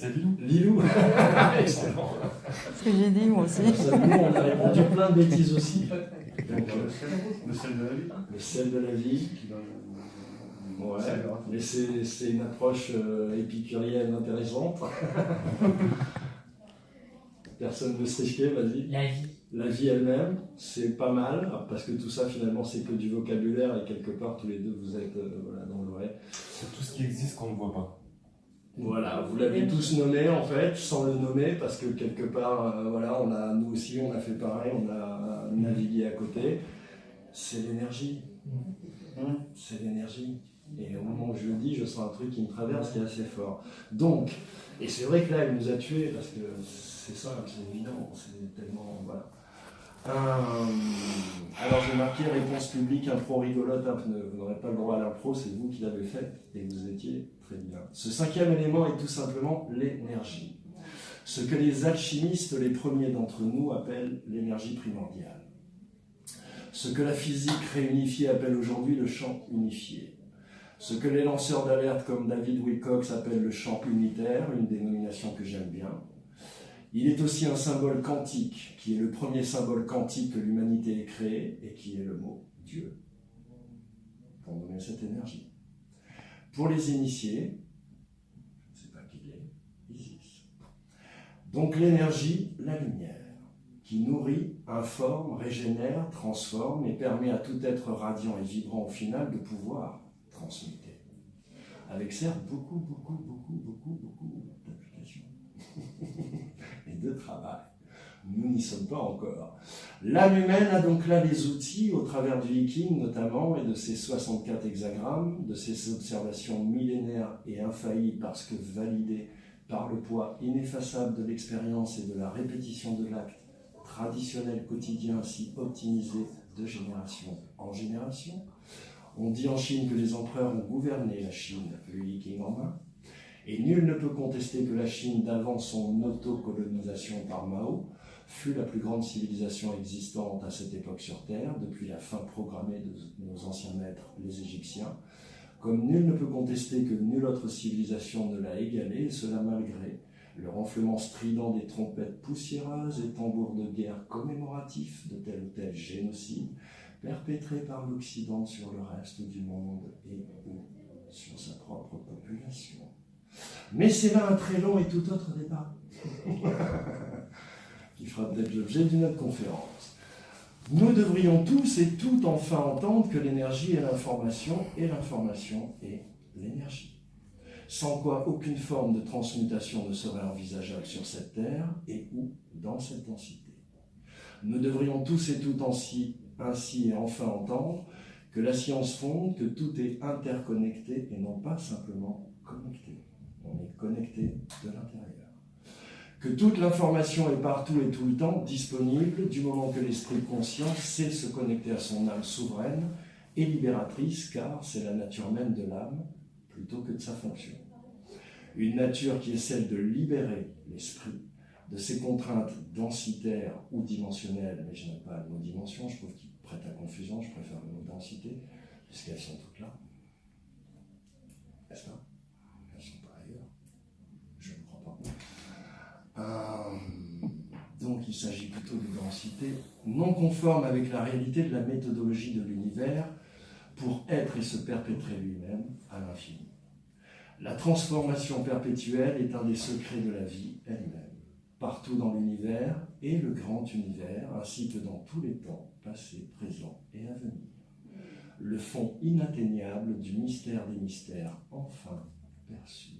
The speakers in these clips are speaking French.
c'est Lilou. Lilou. Excellent. Ce que j'ai dit moi aussi. Nous, on a répondu plein de bêtises aussi. Donc, Le sel de la vie. le sel de la vie. Ouais, mais c'est une approche épicurienne intéressante. Personne ne veut se risquer, vas-y. La vie. La vie elle-même, c'est pas mal, parce que tout ça finalement c'est que du vocabulaire et quelque part tous les deux vous êtes voilà, dans le vrai. C'est tout ce qui existe qu'on ne voit pas. Voilà, vous l'avez tous nommé en fait, sans le nommer, parce que quelque part, voilà, nous aussi on a fait pareil, on a navigué à côté. C'est l'énergie. C'est l'énergie. Et au moment où je le dis, je sens un truc qui me traverse qui est assez fort. Donc, et c'est vrai que là, il nous a tués, parce que c'est ça, c'est évident, c'est tellement. Voilà. Alors j'ai marqué réponse publique, impro rigolote, vous n'aurez pas le droit à l'impro, c'est vous qui l'avez fait, et vous étiez très bien. Ce cinquième élément est tout simplement l'énergie. Ce que les alchimistes, les premiers d'entre nous, appellent l'énergie primordiale. Ce que la physique réunifiée appelle aujourd'hui le champ unifié. Ce que les lanceurs d'alerte comme David Wilcox appellent le champ unitaire, une dénomination que j'aime bien. Il est aussi un symbole quantique, qui est le premier symbole quantique que l'humanité ait créé, et qui est le mot Dieu, pour nommer cette énergie. Pour les initiés, je ne sais pas qui il est, Isis. Donc l'énergie, la lumière, qui nourrit, informe, régénère, transforme et permet à tout être radiant et vibrant au final de pouvoir transmuter. Avec certes beaucoup d'applications et de travail. Nous n'y sommes pas encore. L'âme humaine a donc là les outils, au travers du Viking notamment, et de ses 64 hexagrammes, de ses observations millénaires et infaillibles parce que validées par le poids ineffaçable de l'expérience et de la répétition de l'acte traditionnel quotidien ainsi optimisé de génération en génération. On dit en Chine que les empereurs ont gouverné la Chine, le Viking en main, et nul ne peut contester que la Chine, d'avant son autocolonisation par Mao, fut la plus grande civilisation existante à cette époque sur Terre, depuis la fin programmée de nos anciens maîtres, les Égyptiens, comme nul ne peut contester que nulle autre civilisation ne l'a égalée, et cela malgré le renflement strident des trompettes poussiéreuses et tambours de guerre commémoratifs de tel ou tel génocide, perpétré par l'Occident sur le reste du monde et ou sur sa propre population. Mais c'est là un très long et tout autre débat, qui fera peut-être l'objet d'une autre conférence. Nous devrions tous et toutes enfin entendre que l'énergie est l'information et l'information est l'énergie. Sans quoi aucune forme de transmutation ne serait envisageable sur cette terre et ou dans cette densité. Nous devrions tous et toutes ainsi et enfin entendre que la science fonde que tout est interconnecté et non pas simplement connecté. On est connecté de l'intérieur. Que toute l'information est partout et tout le temps disponible du moment que l'esprit conscient sait se connecter à son âme souveraine et libératrice, car c'est la nature même de l'âme plutôt que de sa fonction. Une nature qui est celle de libérer l'esprit de ses contraintes densitaires ou dimensionnelles, mais je n'aime pas le mot dimension, je trouve qu'il prête à confusion, je préfère le mot densité, puisqu'elles sont toutes là. N'est-ce pas? Elles sont pas ailleurs. Je ne crois pas. Donc il s'agit plutôt de densité non conforme avec la réalité de la méthodologie de l'univers pour être et se perpétrer lui-même à l'infini. La transformation perpétuelle est un des secrets de la vie elle-même, partout dans l'univers et le grand univers, ainsi que dans tous les temps, passés, présents et à venir. Le fond inatteignable du mystère des mystères, enfin perçu.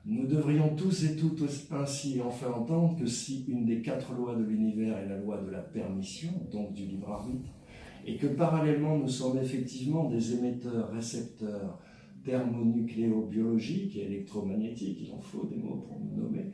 Nous devrions tous et toutes ainsi enfin entendre que si une des 4 lois de l'univers est la loi de la permission, donc du libre arbitre, et que parallèlement nous sommes effectivement des émetteurs, récepteurs, thermonucléobiologiques et électromagnétiques, il en faut des mots pour nous nommer,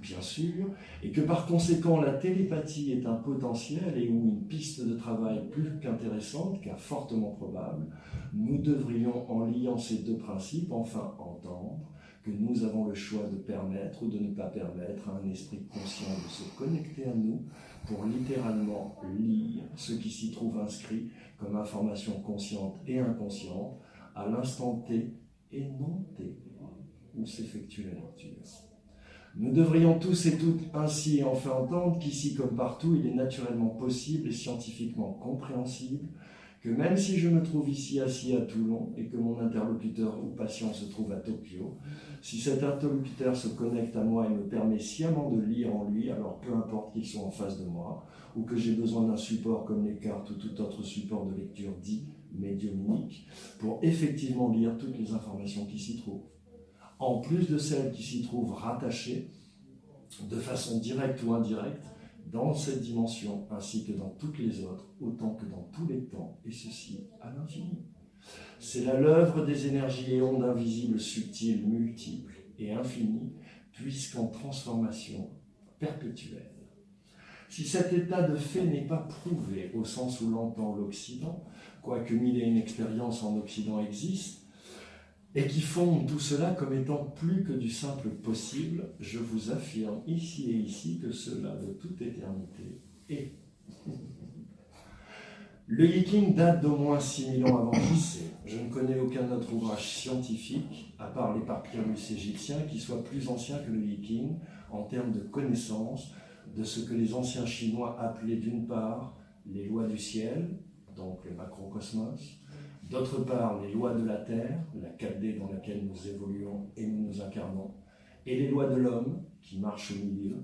bien sûr, et que par conséquent la télépathie est un potentiel et ou une piste de travail plus qu'intéressante, car fortement probable, nous devrions, en liant ces deux principes, enfin entendre que nous avons le choix de permettre ou de ne pas permettre à un esprit conscient de se connecter à nous pour littéralement lire ce qui s'y trouve inscrit comme information consciente et inconsciente à l'instant T et non T où s'effectue la lecture. Nous devrions tous et toutes ainsi et enfin entendre qu'ici comme partout, il est naturellement possible et scientifiquement compréhensible que même si je me trouve ici assis à Toulon et que mon interlocuteur ou patient se trouve à Tokyo, si cet interlocuteur se connecte à moi et me permet sciemment de lire en lui, alors peu importe qu'il soit en face de moi, ou que j'ai besoin d'un support comme les cartes ou tout autre support de lecture dit médiumnique, pour effectivement lire toutes les informations qui s'y trouvent. En plus de celles qui s'y trouvent rattachées, de façon directe ou indirecte, dans cette dimension, ainsi que dans toutes les autres, autant que dans tous les temps, et ceci à l'infini. C'est là l'œuvre des énergies et ondes invisibles, subtiles, multiples et infinies, puisqu'en transformation perpétuelle. Si cet état de fait n'est pas prouvé au sens où l'entend l'Occident, quoique mille et une expériences en Occident existent, et qui fondent tout cela comme étant plus que du simple possible, je vous affirme ici et ici que cela de toute éternité est. Le Yiking date d'au moins 6000 ans avant JC. Je ne connais aucun autre ouvrage scientifique, à part les papyrus égyptiens, qui soit plus ancien que le Yiking en termes de connaissance de ce que les anciens Chinois appelaient d'une part les lois du ciel, donc le macrocosmos, d'autre part les lois de la Terre, la 4D dans laquelle nous évoluons et nous nous incarnons, et les lois de l'homme qui marche au milieu,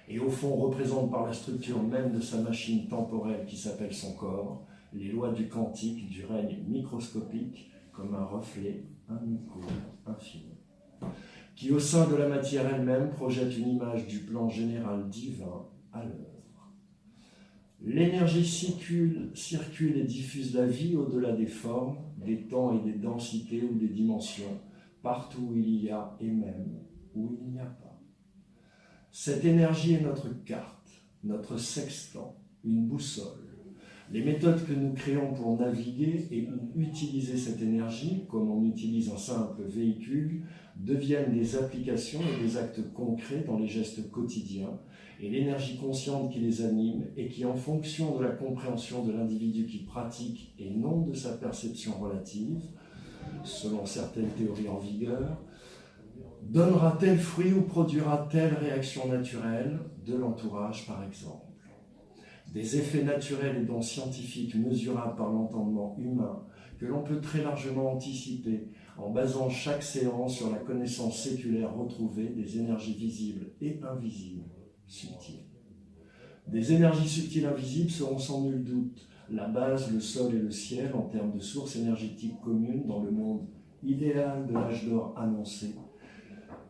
et au fond représente par la structure même de sa machine temporelle qui s'appelle son corps, les lois du quantique, du règne microscopique, comme un reflet, un micro, infini, qui au sein de la matière elle-même projette une image du plan général divin à l'œuvre. L'énergie circule et diffuse la vie au-delà des formes, des temps et des densités ou des dimensions, partout où il y a et même où il n'y a pas. Cette énergie est notre carte, notre sextant, une boussole. Les méthodes que nous créons pour naviguer et utiliser cette énergie, comme on utilise un simple véhicule, deviennent des applications et des actes concrets dans les gestes quotidiens, et l'énergie consciente qui les anime et qui, en fonction de la compréhension de l'individu qui pratique et non de sa perception relative, selon certaines théories en vigueur, donnera tel fruit ou produira telle réaction naturelle de l'entourage, par exemple. Des effets naturels et dons scientifiques mesurables par l'entendement humain que l'on peut très largement anticiper en basant chaque séance sur la connaissance séculaire retrouvée des énergies visibles et invisibles subtiles. Des énergies subtiles invisibles seront sans nul doute la base, le sol et le ciel en termes de sources énergétiques communes dans le monde idéal de l'âge d'or annoncé.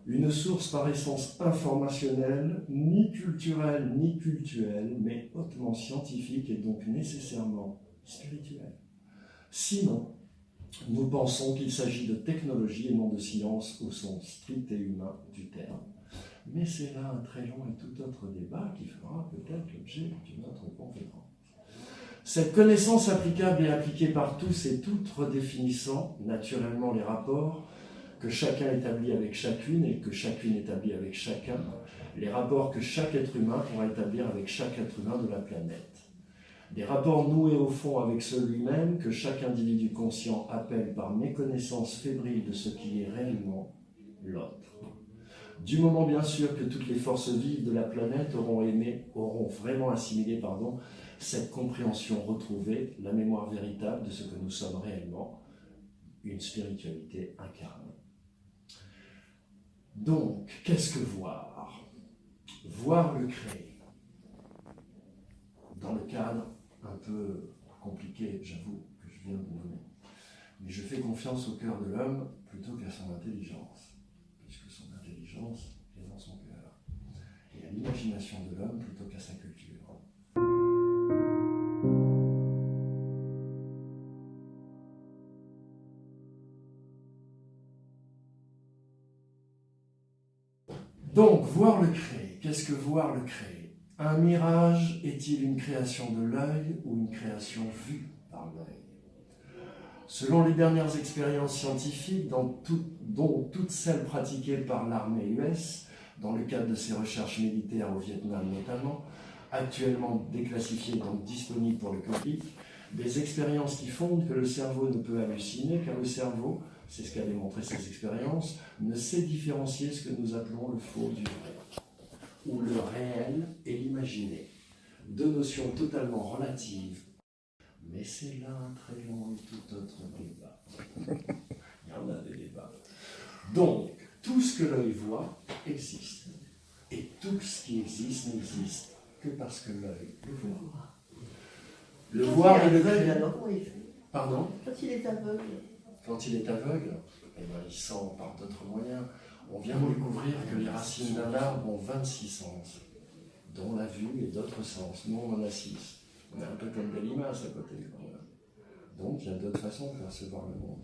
Une source par essence informationnelle, ni culturelle ni cultuelle, mais hautement scientifique et donc nécessairement spirituelle. Sinon, nous pensons qu'il s'agit de technologie et non de science au sens strict et humain du terme. Mais c'est là un très long et tout autre débat qui fera peut-être l'objet d'une autre conférence. Cette connaissance applicable et appliquée par tous et toutes, redéfinissant naturellement les rapports que chacun établit avec chacune et que chacune établit avec chacun, les rapports que chaque être humain pourra établir avec chaque être humain de la planète. Des rapports noués au fond avec celui-même que chaque individu conscient appelle par méconnaissance fébrile de ce qui est réellement l'autre. Du moment bien sûr que toutes les forces vives de la planète auront vraiment assimilé cette compréhension retrouvée, la mémoire véritable de ce que nous sommes réellement, une spiritualité incarnée. Donc, qu'est-ce que voir ? Voir le créer. Dans le cadre un peu compliqué, j'avoue, que je viens de vous donner. Mais je fais confiance au cœur de l'homme plutôt qu'à son intelligence, puisque son intelligence est dans son cœur, et à l'imagination de l'homme plutôt qu'à sa culture. Donc, voir le créer. Qu'est-ce que voir le créer ? Un mirage est-il une création de l'œil ou une création vue par l'œil ? Selon les dernières expériences scientifiques, dont toutes celles pratiquées par l'armée US, dans le cadre de ses recherches militaires au Vietnam notamment, actuellement déclassifiées donc disponibles pour le public, des expériences qui fondent que le cerveau ne peut halluciner, car le cerveau, c'est ce qu'a démontré ces expériences, ne sait différencier ce que nous appelons le faux du vrai. ou le réel et l'imaginé. Deux notions totalement relatives. Mais c'est là un très long et tout autre débat. Il y en a des débats. Donc, tout ce que l'œil voit existe. Et tout ce qui existe n'existe que parce que l'œil le voit. Le voir et le aveugle, créer. alors comment il fait? Pardon? Quand il est aveugle. Quand il est aveugle, eh ben, il sent par d'autres moyens. On vient de découvrir que les racines d'un arbre ont 26 sens, dont la vue et d'autres sens. Nous, on en a 6. On est un peu comme des limaces à côté. Donc, il y a d'autres façons de percevoir le monde.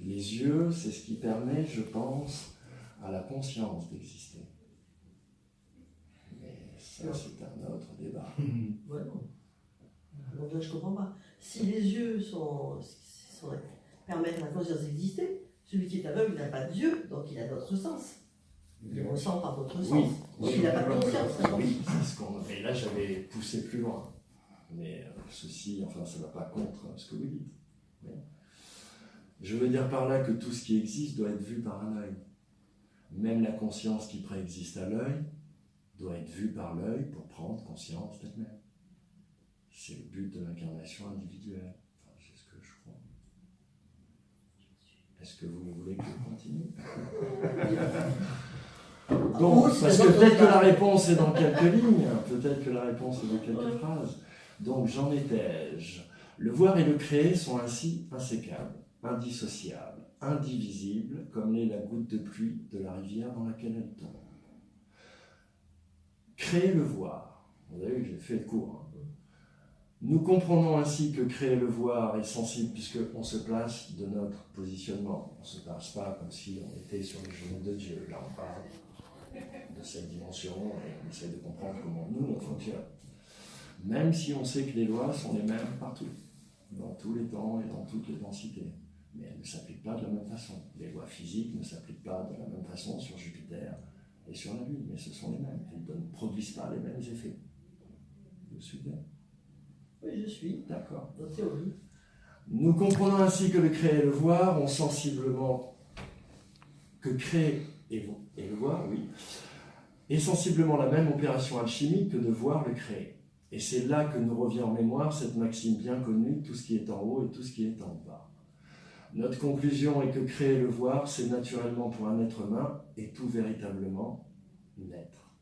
Les yeux, c'est ce qui permet, je pense, à la conscience d'exister. Mais ça, c'est un autre débat. Ouais, non. Donc là, je comprends pas. Si les yeux permettent à la conscience d'exister, celui qui est aveugle n'a pas d'yeux, donc il a d'autres sens. Il ressent par d'autres sens. Donc il n'a pas de conscience. Oui, c'est ce qu'on. Et là, j'avais poussé plus loin. Mais ceci, enfin, ça ne va pas contre ce que vous dites. Mais je veux dire par là que tout ce qui existe doit être vu par un œil. Même la conscience qui préexiste à l'œil doit être vue par l'œil pour prendre conscience d'elle-même. C'est le but de l'incarnation individuelle. Enfin, c'est ce que je crois. Est-ce que vous voulez que je continue? Donc, parce que peut-être que la réponse est dans quelques lignes, peut-être que la réponse est dans quelques phrases. Donc, j'en étais-je. Le voir et le créer sont ainsi insécables, indissociables, indivisibles, comme l'est la goutte de pluie de la rivière dans laquelle elle tombe. Créer le voir. Vous avez vu, j'ai fait le cours. Nous comprenons ainsi que créer le voir est sensible puisqu'on se place de notre positionnement. On ne se place pas comme si on était sur les genoux de Dieu. Là, on parle de cette dimension et on essaie de comprendre comment nous, on fonctionne. Même si on sait que les lois sont les mêmes partout, dans tous les temps et dans toutes les densités. Mais elles ne s'appliquent pas de la même façon. Les lois physiques ne s'appliquent pas de la même façon sur Jupiter et sur la Lune, mais ce sont les mêmes. Elles ne produisent pas les mêmes effets. Vous suivez? Oui, je suis. D'accord. En théorie. Nous comprenons ainsi que le créer et le voir ont sensiblement que créer et le voir, oui, est sensiblement la même opération alchimique que de voir le créer. Et c'est là que nous revient en mémoire cette maxime bien connue, tout ce qui est en haut et tout ce qui est en bas. Notre conclusion est que créer et le voir, c'est naturellement pour un être humain et tout véritablement naître.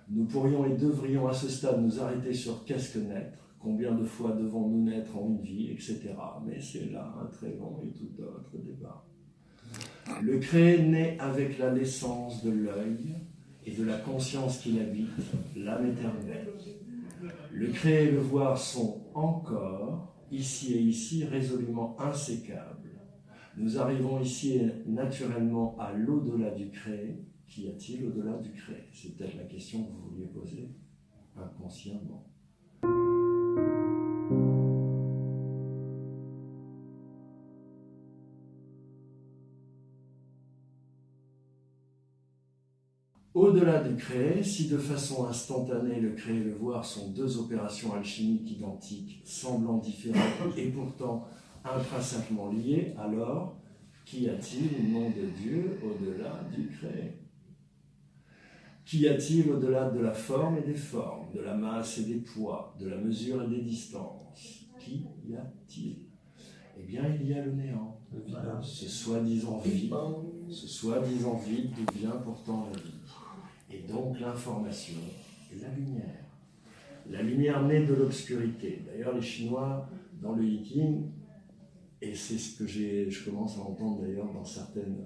Nous pourrions et devrions à ce stade nous arrêter sur qu'est-ce que naître, combien de fois devons-nous naître en une vie, etc. Mais c'est là un très long et tout autre débat. Le créer naît avec la naissance de l'œil et de la conscience qui l'habite, l'âme éternelle. Le créer et le voir sont encore, ici et ici, résolument insécables. Nous arrivons ici naturellement à l'au-delà du créé. Qu'y a-t-il au-delà du créé? C'est peut-être la question que vous vouliez poser inconsciemment. Au-delà du créé, si de façon instantanée le créer et le voir sont deux opérations alchimiques identiques, semblant différentes et pourtant intrinsèquement liées, alors qu'y a-t-il au nom de Dieu au-delà du créé? Qu'y a-t-il au-delà de la forme et des formes, de la masse et des poids, de la mesure et des distances? Qu'y a-t-il? Eh bien, il y a le néant, ce soi-disant vide d'où vient pourtant la vie. Et donc l'information et la lumière. La lumière naît de l'obscurité. D'ailleurs, les Chinois, dans le Yiking, et c'est ce que je commence à entendre d'ailleurs dans certaines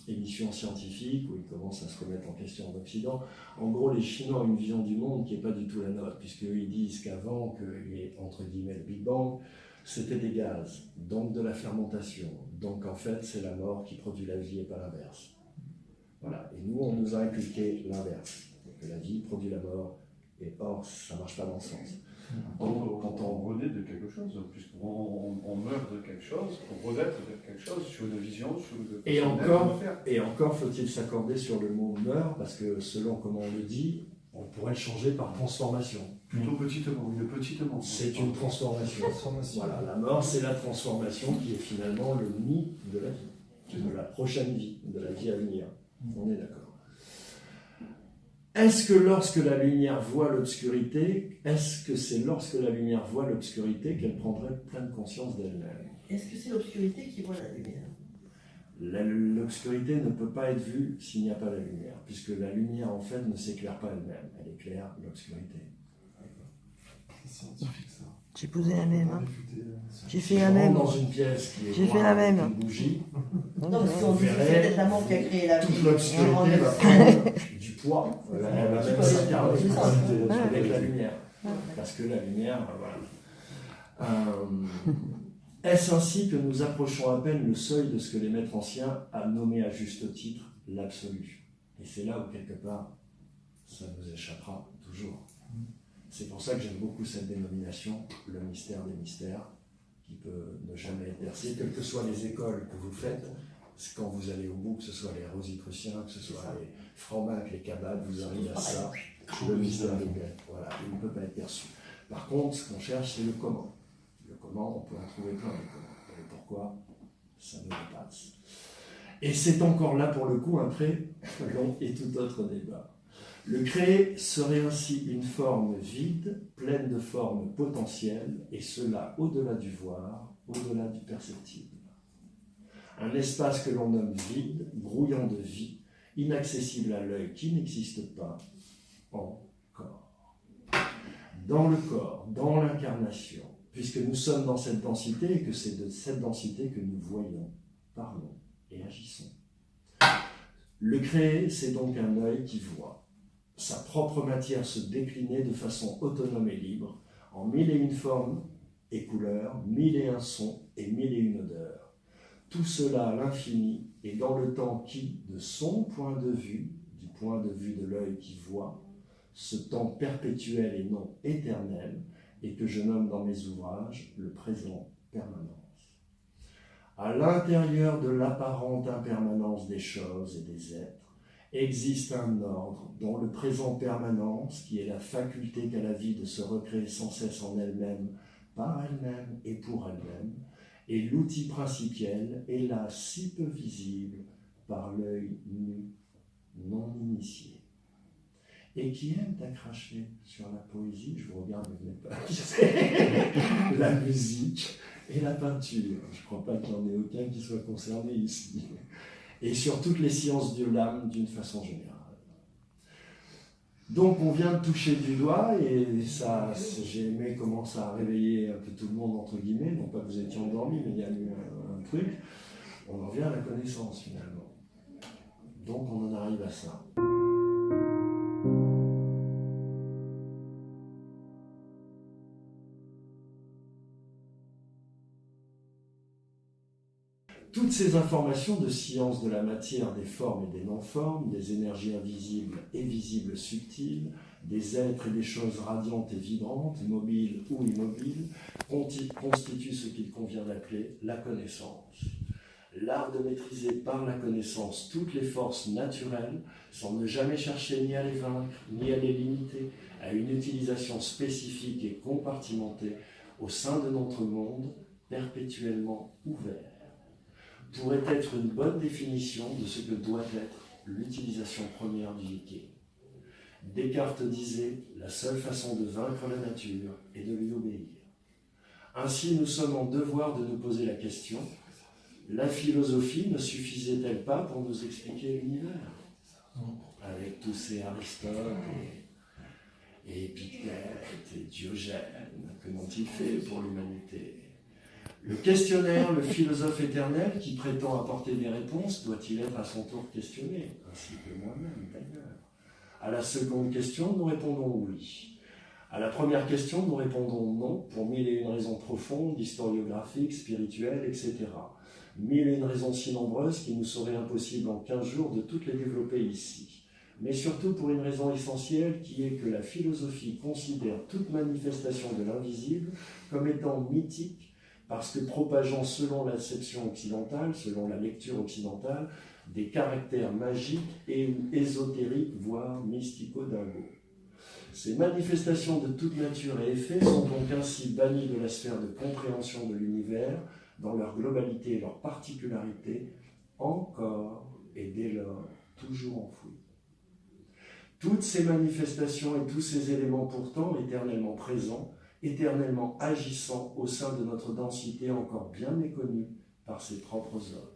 émissions scientifiques où ils commencent à se remettre en question en Occident. En gros, les Chinois ont une vision du monde qui n'est pas du tout la nôtre, puisqu'ils disent qu'avant qu'il y ait, entre guillemets, le Big Bang, c'était des gaz, donc de la fermentation. Donc en fait, c'est la mort qui produit la vie et pas l'inverse. Voilà. Et nous, on nous a inculqué l'inverse, que la vie produit la mort, et or, ça ne marche pas dans ce sens. Quand on renaît de quelque chose, puisqu'on meurt de quelque chose, on renaît de quelque chose sur une vision, sur une... Et encore faut-il s'accorder sur le mot « meurt », parce que selon comment on le dit, on pourrait le changer par transformation. Plutôt petitement, une petite mort. C'est une transformation. Voilà, la mort, c'est la transformation qui est finalement le nid de la vie, de la prochaine vie, de la vie à venir. On est d'accord. Est-ce que lorsque la lumière voit l'obscurité, est-ce que c'est lorsque la lumière voit l'obscurité qu'elle prendrait pleine conscience d'elle-même? Est-ce que c'est l'obscurité qui voit la lumière? L'obscurité ne peut pas être vue s'il n'y a pas la lumière, puisque la lumière en fait ne s'éclaire pas elle-même, elle éclaire l'obscurité. C'est scientifique ça. J'ai posé la même. Hein. J'ai fait Je la rentre même. dans une pièce qui est J'ai fait noire la avec même. une bougie, Non, parce qu'on dit que verrez, c'est peut-être l'amour qui a créé la vie. toute l'obscurité On va rend- prendre du poids, elle va Tu même peux s'incarner aller dans tous les sens. avec la lumière. Parce que la lumière, voilà. Est-ce ainsi que nous approchons à peine le seuil de ce que les maîtres anciens a nommé à juste titre l'absolu? Et c'est là où quelque part, ça nous échappera toujours. C'est pour ça que j'aime beaucoup cette dénomination, le mystère des mystères, qui peut ne jamais être percé, quelles que soient les écoles que vous faites. Quand vous allez au bout, que ce soit les Rosicruciens, que ce soit les Francs-Macs, les Cabales, vous arrivez à ça, le mystère des Grecs. Voilà, il ne peut pas être perçu. Par contre, ce qu'on cherche, c'est le comment. Le comment, on peut en trouver plein de comment. Et pourquoi, ça nous dépasse. Et c'est encore là, pour le coup, un très long et tout autre débat. Le créé serait ainsi une forme vide, pleine de formes potentielles, et cela au-delà du voir, au-delà du perceptible. Un espace que l'on nomme vide, brouillant de vie, inaccessible à l'œil, qui n'existe pas encore. Dans le corps, dans l'incarnation, puisque nous sommes dans cette densité et que c'est de cette densité que nous voyons, parlons et agissons. Le créé, c'est donc un œil qui voit sa propre matière se décliner de façon autonome et libre, en mille et une formes et couleurs, mille et un sons et mille et une odeurs. Tout cela à l'infini et dans le temps qui, de son point de vue, du point de vue de l'œil qui voit, ce temps perpétuel et non éternel, et que je nomme dans mes ouvrages le présent permanence. À l'intérieur de l'apparente impermanence des choses et des êtres, existe un ordre dont le présent permanence, qui est la faculté qu'a la vie de se recréer sans cesse en elle-même, par elle-même et pour elle-même, est l'outil principiel, et là si peu visible par l'œil nu, non initié. Et qui aime à cracher sur la poésie, je vous regarde, vous n'êtes pas la musique et la peinture. Je ne crois pas qu'il n'y en ait aucun qui soit concerné ici. Et sur toutes les sciences de l'âme d'une façon générale. Donc on vient de toucher du doigt, et ça, j'ai aimé comment ça a réveillé un peu tout le monde, entre guillemets, non pas que vous étiez endormis, mais il y a eu un truc. On en vient à la connaissance finalement. Donc on en arrive à ça. Toutes ces informations de science de la matière, des formes et des non-formes, des énergies invisibles et visibles subtiles, des êtres et des choses radiantes et vibrantes, mobiles ou immobiles, constituent ce qu'il convient d'appeler la connaissance. L'art de maîtriser par la connaissance toutes les forces naturelles, sans ne jamais chercher ni à les vaincre, ni à les limiter, à une utilisation spécifique et compartimentée au sein de notre monde, perpétuellement ouvert, pourrait être une bonne définition de ce que doit être l'utilisation première du Viking. Descartes disait « La seule façon de vaincre la nature est de lui obéir ». Ainsi, nous sommes en devoir de nous poser la question « La philosophie ne suffisait-elle pas pour nous expliquer l'univers ?» Avec tous ces Aristote et Épictète et Diogène, que n'ont-ils fait pour l'humanité ? Le questionnaire, le philosophe éternel qui prétend apporter des réponses, doit-il être à son tour questionné, ainsi que moi-même d'ailleurs? À la seconde question, nous répondons oui. À la première question, nous répondons non, pour mille et une raisons profondes, historiographiques, spirituelles, etc. Mille et une raisons si nombreuses qu'il nous serait impossible en 15 jours de toutes les développer ici. Mais surtout pour une raison essentielle qui est que la philosophie considère toute manifestation de l'invisible comme étant mythique, parce que propageant selon l'acception occidentale, selon la lecture occidentale, des caractères magiques et ou ésotériques, voire mystico-dingos. Ces manifestations de toute nature et effet sont donc ainsi bannies de la sphère de compréhension de l'univers, dans leur globalité et leur particularité, encore et dès lors toujours enfouies. Toutes ces manifestations et tous ces éléments pourtant éternellement présents, éternellement agissant au sein de notre densité encore bien méconnue par ses propres hommes.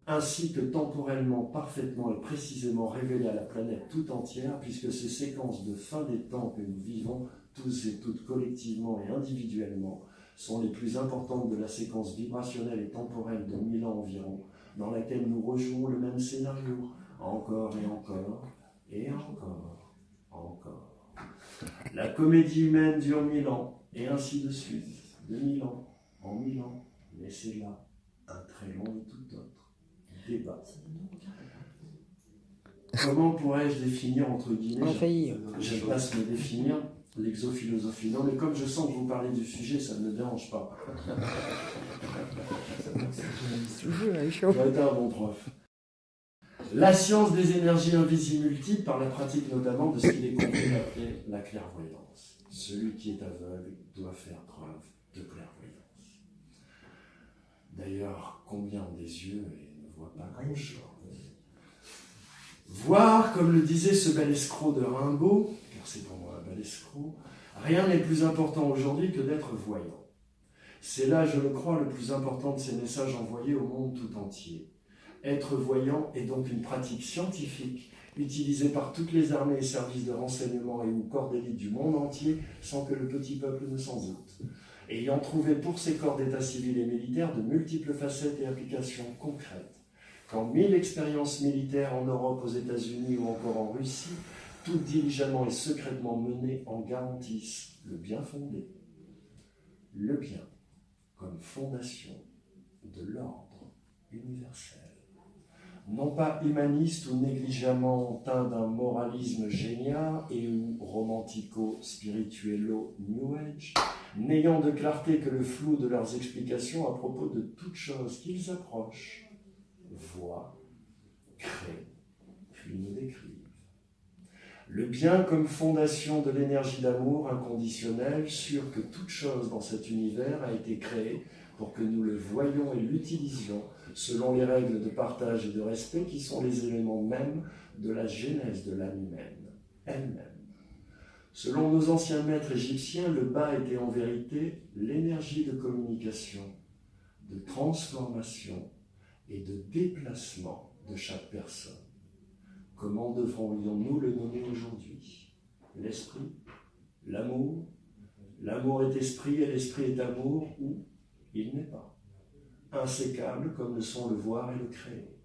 Ainsi que temporellement, parfaitement et précisément révélé à la planète tout entière, puisque ces séquences de fin des temps que nous vivons, tous et toutes collectivement et individuellement, sont les plus importantes de la séquence vibrationnelle et temporelle de 1000 ans environ, dans laquelle nous rejouons le même scénario, encore et encore, et encore. La comédie humaine dure 1000 ans, et ainsi de suite, de 1000 ans en 1000 ans, mais c'est là un très long et tout autre débat. Comment pourrais-je définir, entre guillemets, j'aime pas se me définir, l'exophilosophie. Non, mais comme je sens que vous parlez du sujet, ça ne me dérange pas. Je vais être un bon prof. La science des énergies invisibles multiples par la pratique notamment de ce qu'il est compris appeler la clairvoyance. Celui qui est aveugle doit faire preuve de clairvoyance. D'ailleurs, combien ont des yeux et ne voient pas grand-chose? Voir, comme le disait ce bel escroc de Rimbaud, car c'est pour moi un bel escroc, rien n'est plus important aujourd'hui que d'être voyant. C'est là, je le crois, le plus important de ces messages envoyés au monde tout entier. Être voyant est donc une pratique scientifique utilisée par toutes les armées et services de renseignement et ou corps d'élite du monde entier sans que le petit peuple ne s'en doute. Ayant trouvé pour ces corps d'état civil et militaires de multiples facettes et applications concrètes. Quand 1000 expériences militaires en Europe, aux États-Unis ou encore en Russie, toutes diligemment et secrètement menées, en garantissent le bien fondé. Le bien comme fondation de l'ordre universel. Non pas humaniste ou négligemment teint d'un moralisme génial et ou romantico-spirituello New Age, n'ayant de clarté que le flou de leurs explications à propos de toute chose qu'ils approchent, voient, créent, puis nous décrivent. Le bien comme fondation de l'énergie d'amour inconditionnelle, sûr que toute chose dans cet univers a été créée pour que nous le voyions et l'utilisions selon les règles de partage et de respect qui sont les éléments mêmes de la genèse de l'âme humaine, elle-même. Selon nos anciens maîtres égyptiens, le bas était en vérité l'énergie de communication, de transformation et de déplacement de chaque personne. Comment devrions-nous le nommer aujourd'hui? L'esprit, l'amour. L'amour est esprit et l'esprit est amour, ou il n'est pas. Insécables comme le sont le voir et le créer.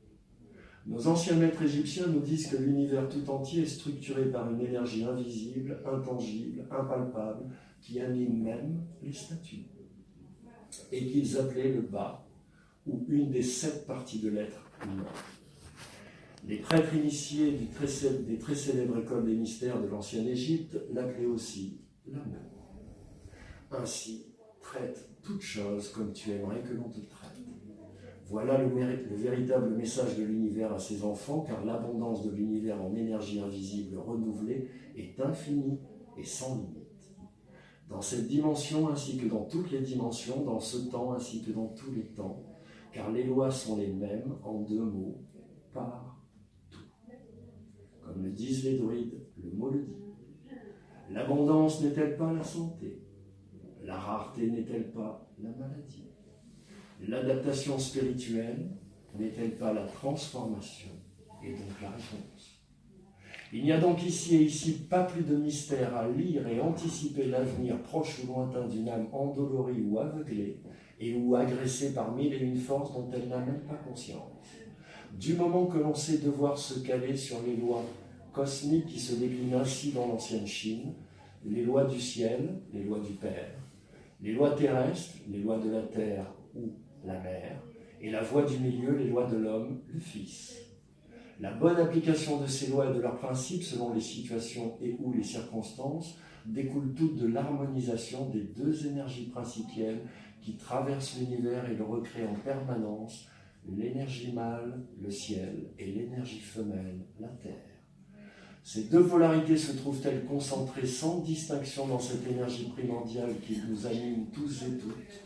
Nos anciens maîtres égyptiens nous disent que l'univers tout entier est structuré par une énergie invisible, intangible, impalpable, qui anime même les statues, et qu'ils appelaient le bas, ou une des 7 parties de l'être humain. Les prêtres initiés des très célèbres écoles des mystères de l'ancienne Égypte l'appelaient aussi l'amour. Ainsi, traite toute chose comme tu aimerais que l'on te traite. Voilà le véritable message de l'univers à ses enfants, car l'abondance de l'univers en énergie invisible renouvelée est infinie et sans limite. Dans cette dimension ainsi que dans toutes les dimensions, dans ce temps ainsi que dans tous les temps, car les lois sont les mêmes en 2 mots, partout. Comme le disent les druides, le mot le dit. L'abondance n'est-elle pas la santé? La rareté n'est-elle pas la maladie? L'adaptation spirituelle n'est-elle pas la transformation? Et donc la réponse. Il n'y a donc ici et ici pas plus de mystère à lire et anticiper l'avenir proche ou lointain d'une âme endolorie ou aveuglée et ou agressée par 1001 forces dont elle n'a même pas conscience. Du moment que l'on sait devoir se caler sur les lois cosmiques qui se déclinent ainsi dans l'ancienne Chine, les lois du ciel, les lois du Père, les lois terrestres, les lois de la terre ou la mer, et la voie du milieu, les lois de l'homme, le Fils. La bonne application de ces lois et de leurs principes selon les situations et ou les circonstances découle toute de l'harmonisation des 2 énergies principielles qui traversent l'univers et le recréent en permanence, l'énergie mâle, le ciel, et l'énergie femelle, la terre. Ces deux polarités se trouvent-elles concentrées sans distinction dans cette énergie primordiale qui nous anime tous et toutes?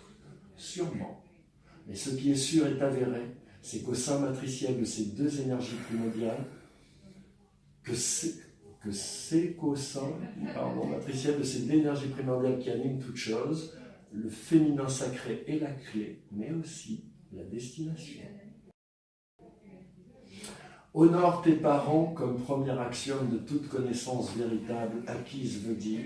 Sûrement. Mais ce qui est sûr et avéré, c'est qu'au sein matriciel de ces deux énergies primordiales, qu'au sein matriciel de ces deux énergies primordiales qui animent toute chose, le féminin sacré est la clé, mais aussi la destination. Honore tes parents comme premier axiome de toute connaissance véritable acquise, veut dire,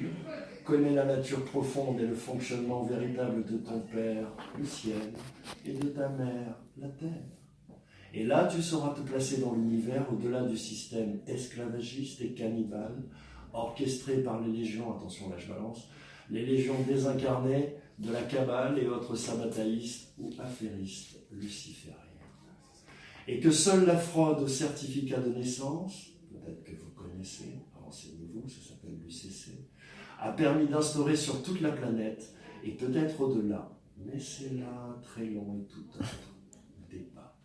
connais la nature profonde et le fonctionnement véritable de ton père, le ciel, et de ta mère, la terre. Et là, tu sauras te placer dans l'univers au-delà du système esclavagiste et cannibale, orchestré par les légions, attention là je balance, les légions désincarnées de la Kabbale et autres sabbataïstes ou affairistes lucifériens. Et que seule la fraude au certificat de naissance, peut-être que vous connaissez, renseignez-vous, ça s'appelle l'UCC, a permis d'instaurer sur toute la planète, et peut-être au-delà, mais c'est là très long et tout un débat.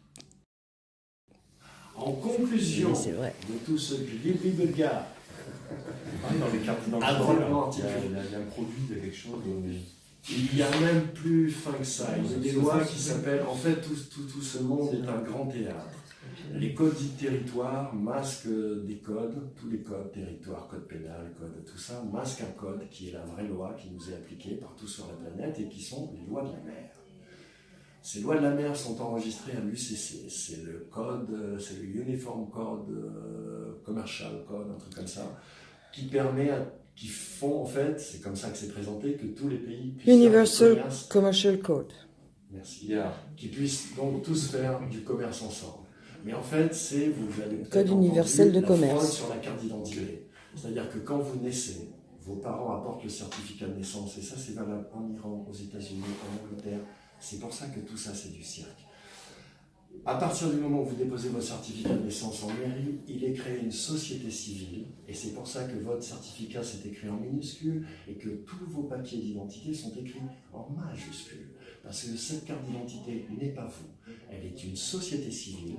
En conclusion de tout ce Bibelga, Dans les cartes d'identité, il y a un produit, il y a quelque chose. il y a même plus fin que ça. Il y a des lois qui s'appellent. En fait, tout ce monde est un grand théâtre. Les codes dits territoires masquent des codes, tous les codes, territoire, code pénal, code, tout ça, masquent un code qui est la vraie loi qui nous est appliquée partout sur la planète et qui sont les lois de la mer. Ces lois de la mer sont enregistrées à l'UCC. C'est le code, c'est le Uniform Code, Commercial Code, un truc comme ça, qui font en fait, c'est comme ça que c'est présenté, que tous les pays puissent Universal faire du commerce. Commercial Code. Merci. Qui puissent donc tous faire du commerce ensemble. Mais en fait, c'est, vous avez Code universel de la commerce. fraude sur la carte d'identité. C'est-à-dire que quand vous naissez, vos parents apportent le certificat de naissance, et ça c'est valable en Iran, aux États-Unis, en Angleterre. C'est pour ça que tout ça c'est du cirque. À partir du moment où vous déposez votre certificat de naissance en mairie, il est créé une société civile, et c'est pour ça que votre certificat s'est écrit en minuscule, et que tous vos papiers d'identité sont écrits en majuscule. Parce que cette carte d'identité n'est pas vous, elle est une société civile.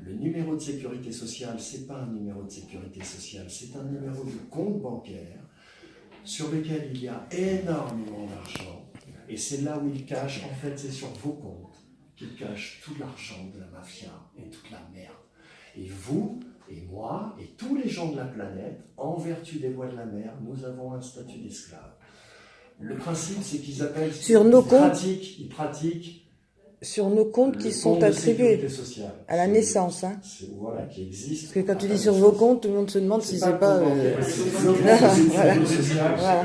Le numéro de sécurité sociale, ce n'est pas un numéro de sécurité sociale, c'est un numéro de compte bancaire sur lequel il y a énormément d'argent. Et c'est là où il cache, en fait, c'est sur vos comptes qu'il cache tout l'argent de la mafia et toute la merde. Et vous, et moi, et tous les gens de la planète, en vertu des lois de la mer, nous avons un statut d'esclave. Le principe, c'est qu'ils appellent... Sur nos comptes, Ils pratiquent sur nos comptes qui le sont compte de attribués sécurité sociale. à la naissance. Hein. Voilà, qui existe. Parce que quand tu à la dis sur naissance. vos comptes, tout le monde se demande si c'est pas... le compte bancaire, c'est le compte de Voilà. sécurité sociale. Voilà.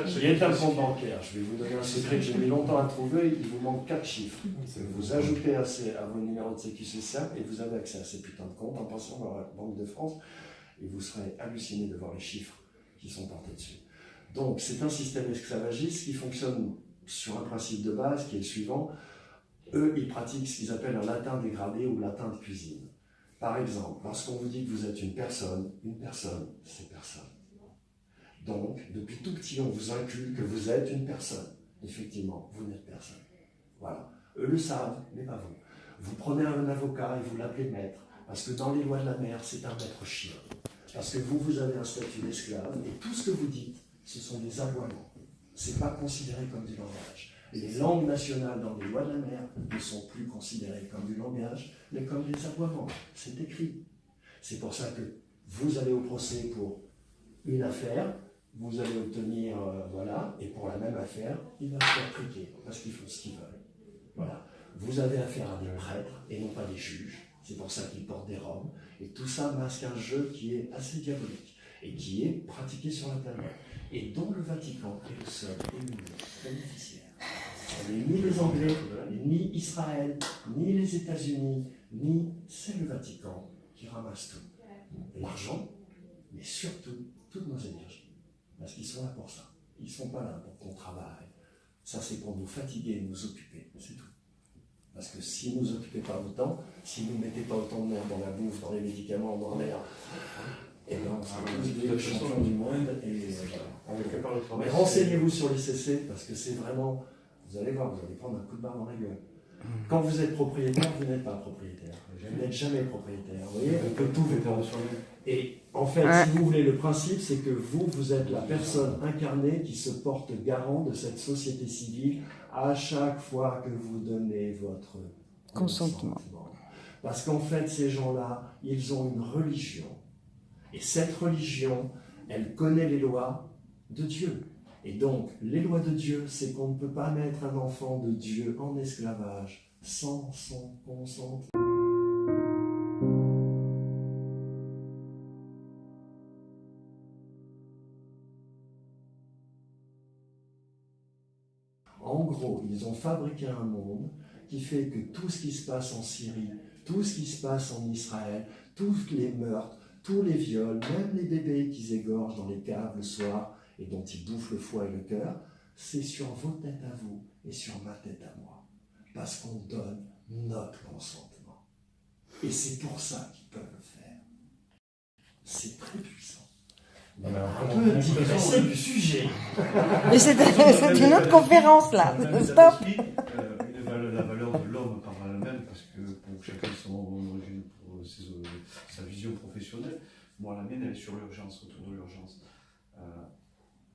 Il est un compte bancaire. Je vais vous donner un secret que j'ai mis longtemps à trouver. Il vous manque 4 chiffres. Vous ajoutez à vos numéros de sécurité sociale et vous avez accès à ces putains de comptes en passant par la Banque de France. Et vous serez halluciné de voir les chiffres qui sont portés dessus. Donc, c'est un système esclavagiste qui fonctionne sur un principe de base qui est le suivant. Eux, ils pratiquent ce qu'ils appellent un latin dégradé ou latin de cuisine. Par exemple, lorsqu'on vous dit que vous êtes une personne, c'est personne. Donc, depuis tout petit, on vous inculque que vous êtes une personne. Effectivement, vous n'êtes personne. Voilà. Eux le savent, mais pas vous. Vous prenez un avocat et vous l'appelez maître, parce que dans les lois de la mer, c'est un maître chien. Parce que vous avez un statut d'esclave, et tout ce que vous dites, ce sont des aboiements. Ce n'est pas considéré comme du langage. Les langues nationales dans les lois de la mer ne sont plus considérées comme du langage, mais comme des aboiements. C'est écrit. C'est pour ça que vous allez au procès pour une affaire, vous allez obtenir, voilà, et pour la même affaire, il va se faire triquer, parce qu'ils font ce qu'ils veulent. Voilà. Vous avez affaire à des prêtres et non pas des juges. C'est pour ça qu'ils portent des robes. Et tout ça masque un jeu qui est assez diabolique et qui est pratiqué sur la planète. Et dont le Vatican est le seul et l'unique bénéficiaire. Ce n'est ni les Anglais, ni Israël, ni les États-Unis, ni c'est le Vatican qui ramasse tout. L'argent, mais surtout toutes nos énergies. Parce qu'ils sont là pour ça. Ils ne sont pas là pour qu'on travaille. Ça, c'est pour nous fatiguer et nous occuper. C'est tout. Parce que si vous ne nous occupez pas autant, si vous ne mettez pas autant de merde dans la bouffe, dans les médicaments, dans l'air, et bien on sera tous des champions du monde. Et voilà. Mais renseignez-vous sur l'ICC, parce que c'est vraiment, vous allez voir, vous allez prendre un coup de barre dans la gueule. Quand vous êtes propriétaire, vous n'êtes pas propriétaire. Vous n'êtes jamais propriétaire. Vous voyez, on peut tout vous prendre. Et en fait, Ouais. si vous voulez, le principe, c'est que vous êtes la personne incarnée qui se porte garant de cette société civile à chaque fois que vous donnez votre Consentement. Parce qu'en fait, ces gens-là, ils ont une religion. Et cette religion, elle connaît les lois de Dieu. Et donc, les lois de Dieu, c'est qu'on ne peut pas mettre un enfant de Dieu en esclavage sans son consentement. En gros, ils ont fabriqué un monde qui fait que tout ce qui se passe en Syrie, tout ce qui se passe en Israël, tous les meurtres, tous les viols, même les bébés qu'ils égorgent dans les caves le soir et dont ils bouffent le foie et le cœur, c'est sur vos têtes à vous et sur ma tête à moi. Parce qu'on donne notre consentement. Et c'est pour ça qu'ils peuvent le faire. C'est très puissant. Mais on peut digresser du sujet. Mais c'est une autre conférence là. Dans l'état Stop. d'esprit, la valeur de l'homme par elle-même, parce que pour chacun son origine, pour sa vision professionnelle, moi la mienne elle est sur l'urgence, autour de l'urgence.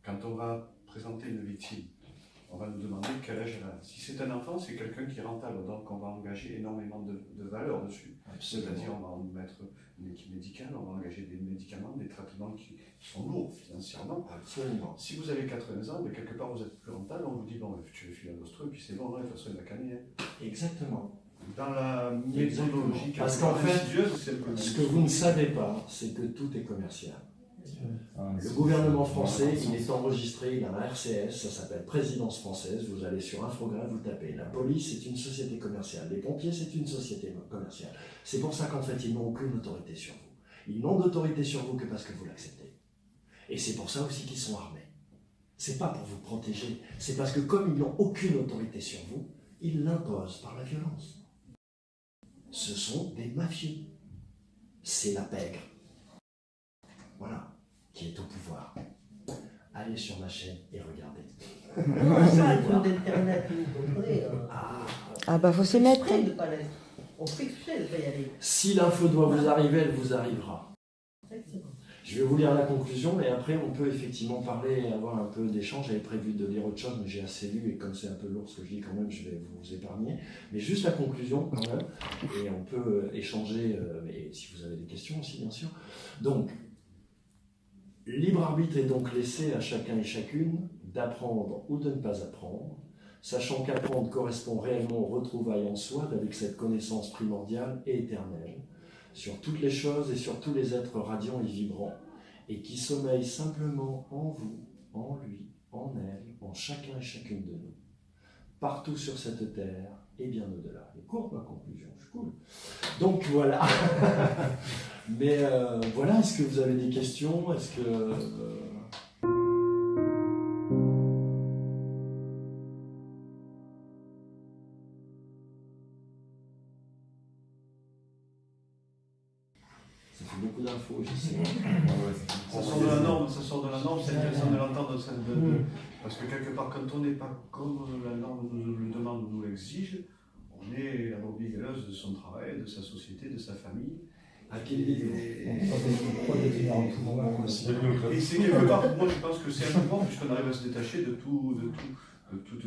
Quand on va présenter une victime, on va nous demander quel âge elle a. Si c'est un enfant, c'est quelqu'un qui est rentable, donc on va engager énormément de valeur dessus. C'est-à-dire on va en mettre une équipe médicale, on va engager des médicaments, des traitements qui sont lourds financièrement. Absolument. Si vous avez 80 ans, mais quelque part vous êtes plus rentable, on vous dit bon, tu le files à l'ostro, et puis c'est bon, de toute façon il va canner. Exactement. Dans la méthodologie, parce qu'en fait, c'est ce que vous ne savez pas, c'est que tout est commercial. Le gouvernement français, il est enregistré, il a un RCS, ça s'appelle Présidence française, vous allez sur Infographe, vous tapez. La police, c'est une société commerciale. Les pompiers, c'est une société commerciale. C'est pour ça qu'en fait, ils n'ont aucune autorité sur vous. Ils n'ont d'autorité sur vous que parce que vous l'acceptez. Et c'est pour ça aussi qu'ils sont armés. C'est pas pour vous protéger, c'est parce que comme ils n'ont aucune autorité sur vous, ils l'imposent par la violence. Ce sont des mafieux. C'est la pègre. Voilà, qui est au pouvoir. Allez sur ma chaîne et regardez. C'est pas le truc d'internet que vous comprenez. Ah bah faut s'y mettre. Exprès de pas l'être. On fait exprès de ne pas y aller. Si l'info doit vous arriver, elle vous arrivera. Exactement. Je vais vous lire la conclusion et après on peut effectivement parler et avoir un peu d'échange. J'avais prévu de lire autre chose mais j'ai assez lu et comme c'est un peu lourd ce que je dis quand même, je vais vous épargner. Mais juste la conclusion quand même et on peut échanger et si vous avez des questions aussi bien sûr. Donc, libre arbitre est donc laissé à chacun et chacune d'apprendre ou de ne pas apprendre, sachant qu'apprendre correspond réellement aux retrouvailles en soi avec cette connaissance primordiale et éternelle, sur toutes les choses et sur tous les êtres radiants et vibrants, et qui sommeillent simplement en vous, en lui, en elle, en chacun et chacune de nous, partout sur cette terre et bien au-delà. Et courte ma conclusion, je suis cool. Donc voilà. Mais voilà, est-ce que vous avez des questions? Est-ce que... Ça fait beaucoup d'infos, je sais. Ça sort de la norme, c'est intéressant de l'entendre. Parce que quelque part, quand on n'est pas comme la norme nous le demande ou nous l'exige, on est la brebis galeuse de son travail, de sa société, de sa famille. À quel niveau? Et c'est quelque part, moi je pense que c'est un mouvement, puisqu'on arrive à se détacher de tout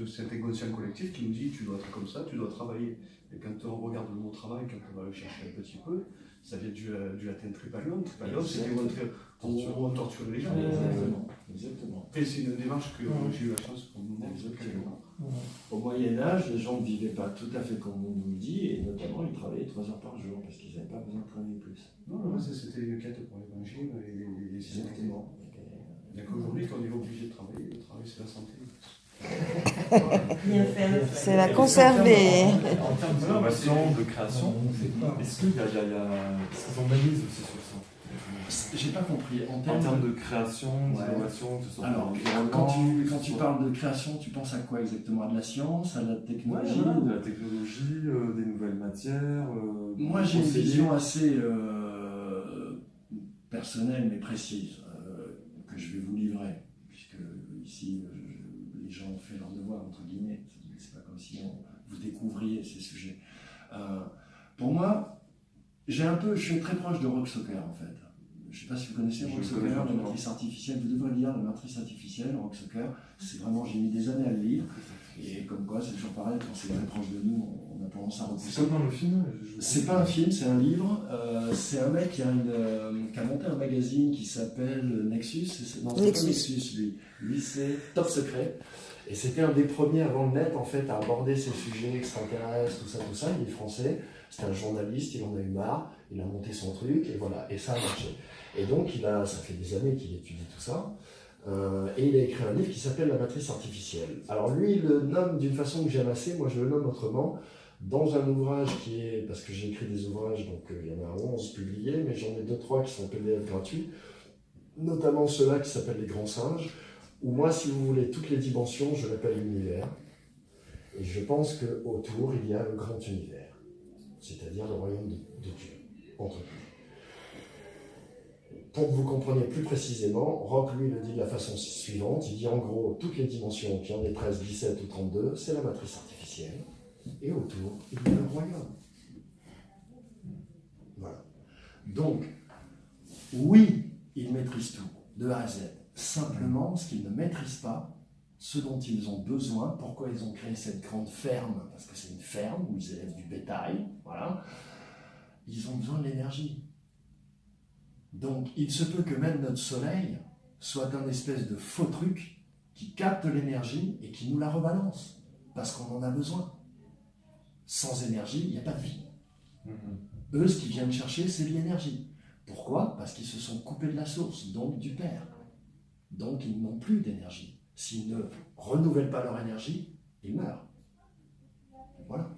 cet inconscient collectif qui nous dit tu dois être comme ça, tu dois travailler. Et quand on regarde le mot travail, quand on va le chercher un petit peu, ça vient du latin tripalium. Tripalium, c'est on torture les gens. Exactement. Et c'est une démarche que j'ai eu la chance pour nous montrer quelque part. Au Moyen-Âge, les gens ne vivaient pas tout à fait comme on nous le dit, et notamment ils travaillaient 3 heures par jour parce qu'ils n'avaient pas besoin de travailler plus. Non, c'était une quête pour l'évangile et les Exactement. Il n'y a qu'aujourd'hui qu'on est obligé de travailler. Le travail, c'est la santé. Bien faire. C'est la conserver. En termes d'innovation, de création, est-ce qu'il y a... Est-ce qu'ils organisent aussi sur ça? J'ai pas compris. En En termes termes de création, d'innovation, que ce soit Alors, dans l'environnement, quand tu parles de création, tu penses à quoi exactement? À de la science, à de la ouais, technologie? voilà, de la technologie, des nouvelles matières. Moi, j'ai une conseiller. vision assez personnelle mais précise que je vais vous livrer, puisque ici, les gens ont fait leur devoir, entre guillemets. C'est pas comme si on vous découvriez ces sujets. Pour moi, je suis très proche de Rocksocker en fait. Je ne sais pas si vous connaissez Rocksocker, la matrice artificielle. Vous devrez lire la matrice artificielle, Rocksocker. C'est vraiment, j'ai mis des années à le lire. Et comme quoi, c'est toujours pareil, quand c'est très proche de nous, on a tendance à repousser. C'est comme dans le film. C'est pas un film, c'est un livre. C'est un mec qui a monté un magazine qui s'appelle Nexus. Non, c'est pas Nexus, lui. Lui, c'est Top Secret. Et c'était un des premiers avant le net, en fait, à aborder ces sujets extraterrestres, tout ça. Il est français. C'était un journaliste, il en a eu marre. Il a monté son truc, et voilà. Et ça a marché. Et donc, ça fait des années qu'il étudie tout ça. Et il a écrit un livre qui s'appelle La matrice artificielle. Alors lui, il le nomme d'une façon que j'aime assez, moi je le nomme autrement, dans un ouvrage qui est, parce que j'ai écrit des ouvrages, donc il y en a 11 publiés, mais j'en ai 2-3 qui sont PDF gratuits, notamment ceux-là qui s'appellent Les Grands Singes, où moi, si vous voulez, toutes les dimensions, je l'appelle l'univers. Et je pense qu'autour, il y a le grand univers, c'est-à-dire le royaume de Dieu, entre nous. Pour que vous compreniez plus précisément, Rock, lui, le dit de la façon suivante. Il dit en gros, toutes les dimensions, qu'il y en ait 13, 17 ou 32, c'est la matrice artificielle. Et autour, il y a le royaume. Voilà. Donc, oui, il maîtrise tout, de A à Z. Simplement, ce qu'ils ne maîtrisent pas, ce dont ils ont besoin, pourquoi ils ont créé cette grande ferme, parce que c'est une ferme où ils élèvent du bétail, voilà, ils ont besoin de l'énergie. Donc, il se peut que même notre soleil soit un espèce de faux truc qui capte l'énergie et qui nous la rebalance, parce qu'on en a besoin. Sans énergie, il n'y a pas de vie. Eux, ce qu'ils viennent chercher, c'est de l'énergie. Pourquoi ? Parce qu'ils se sont coupés de la source, donc du Père. Donc, ils n'ont plus d'énergie. S'ils ne renouvellent pas leur énergie, ils meurent. Voilà.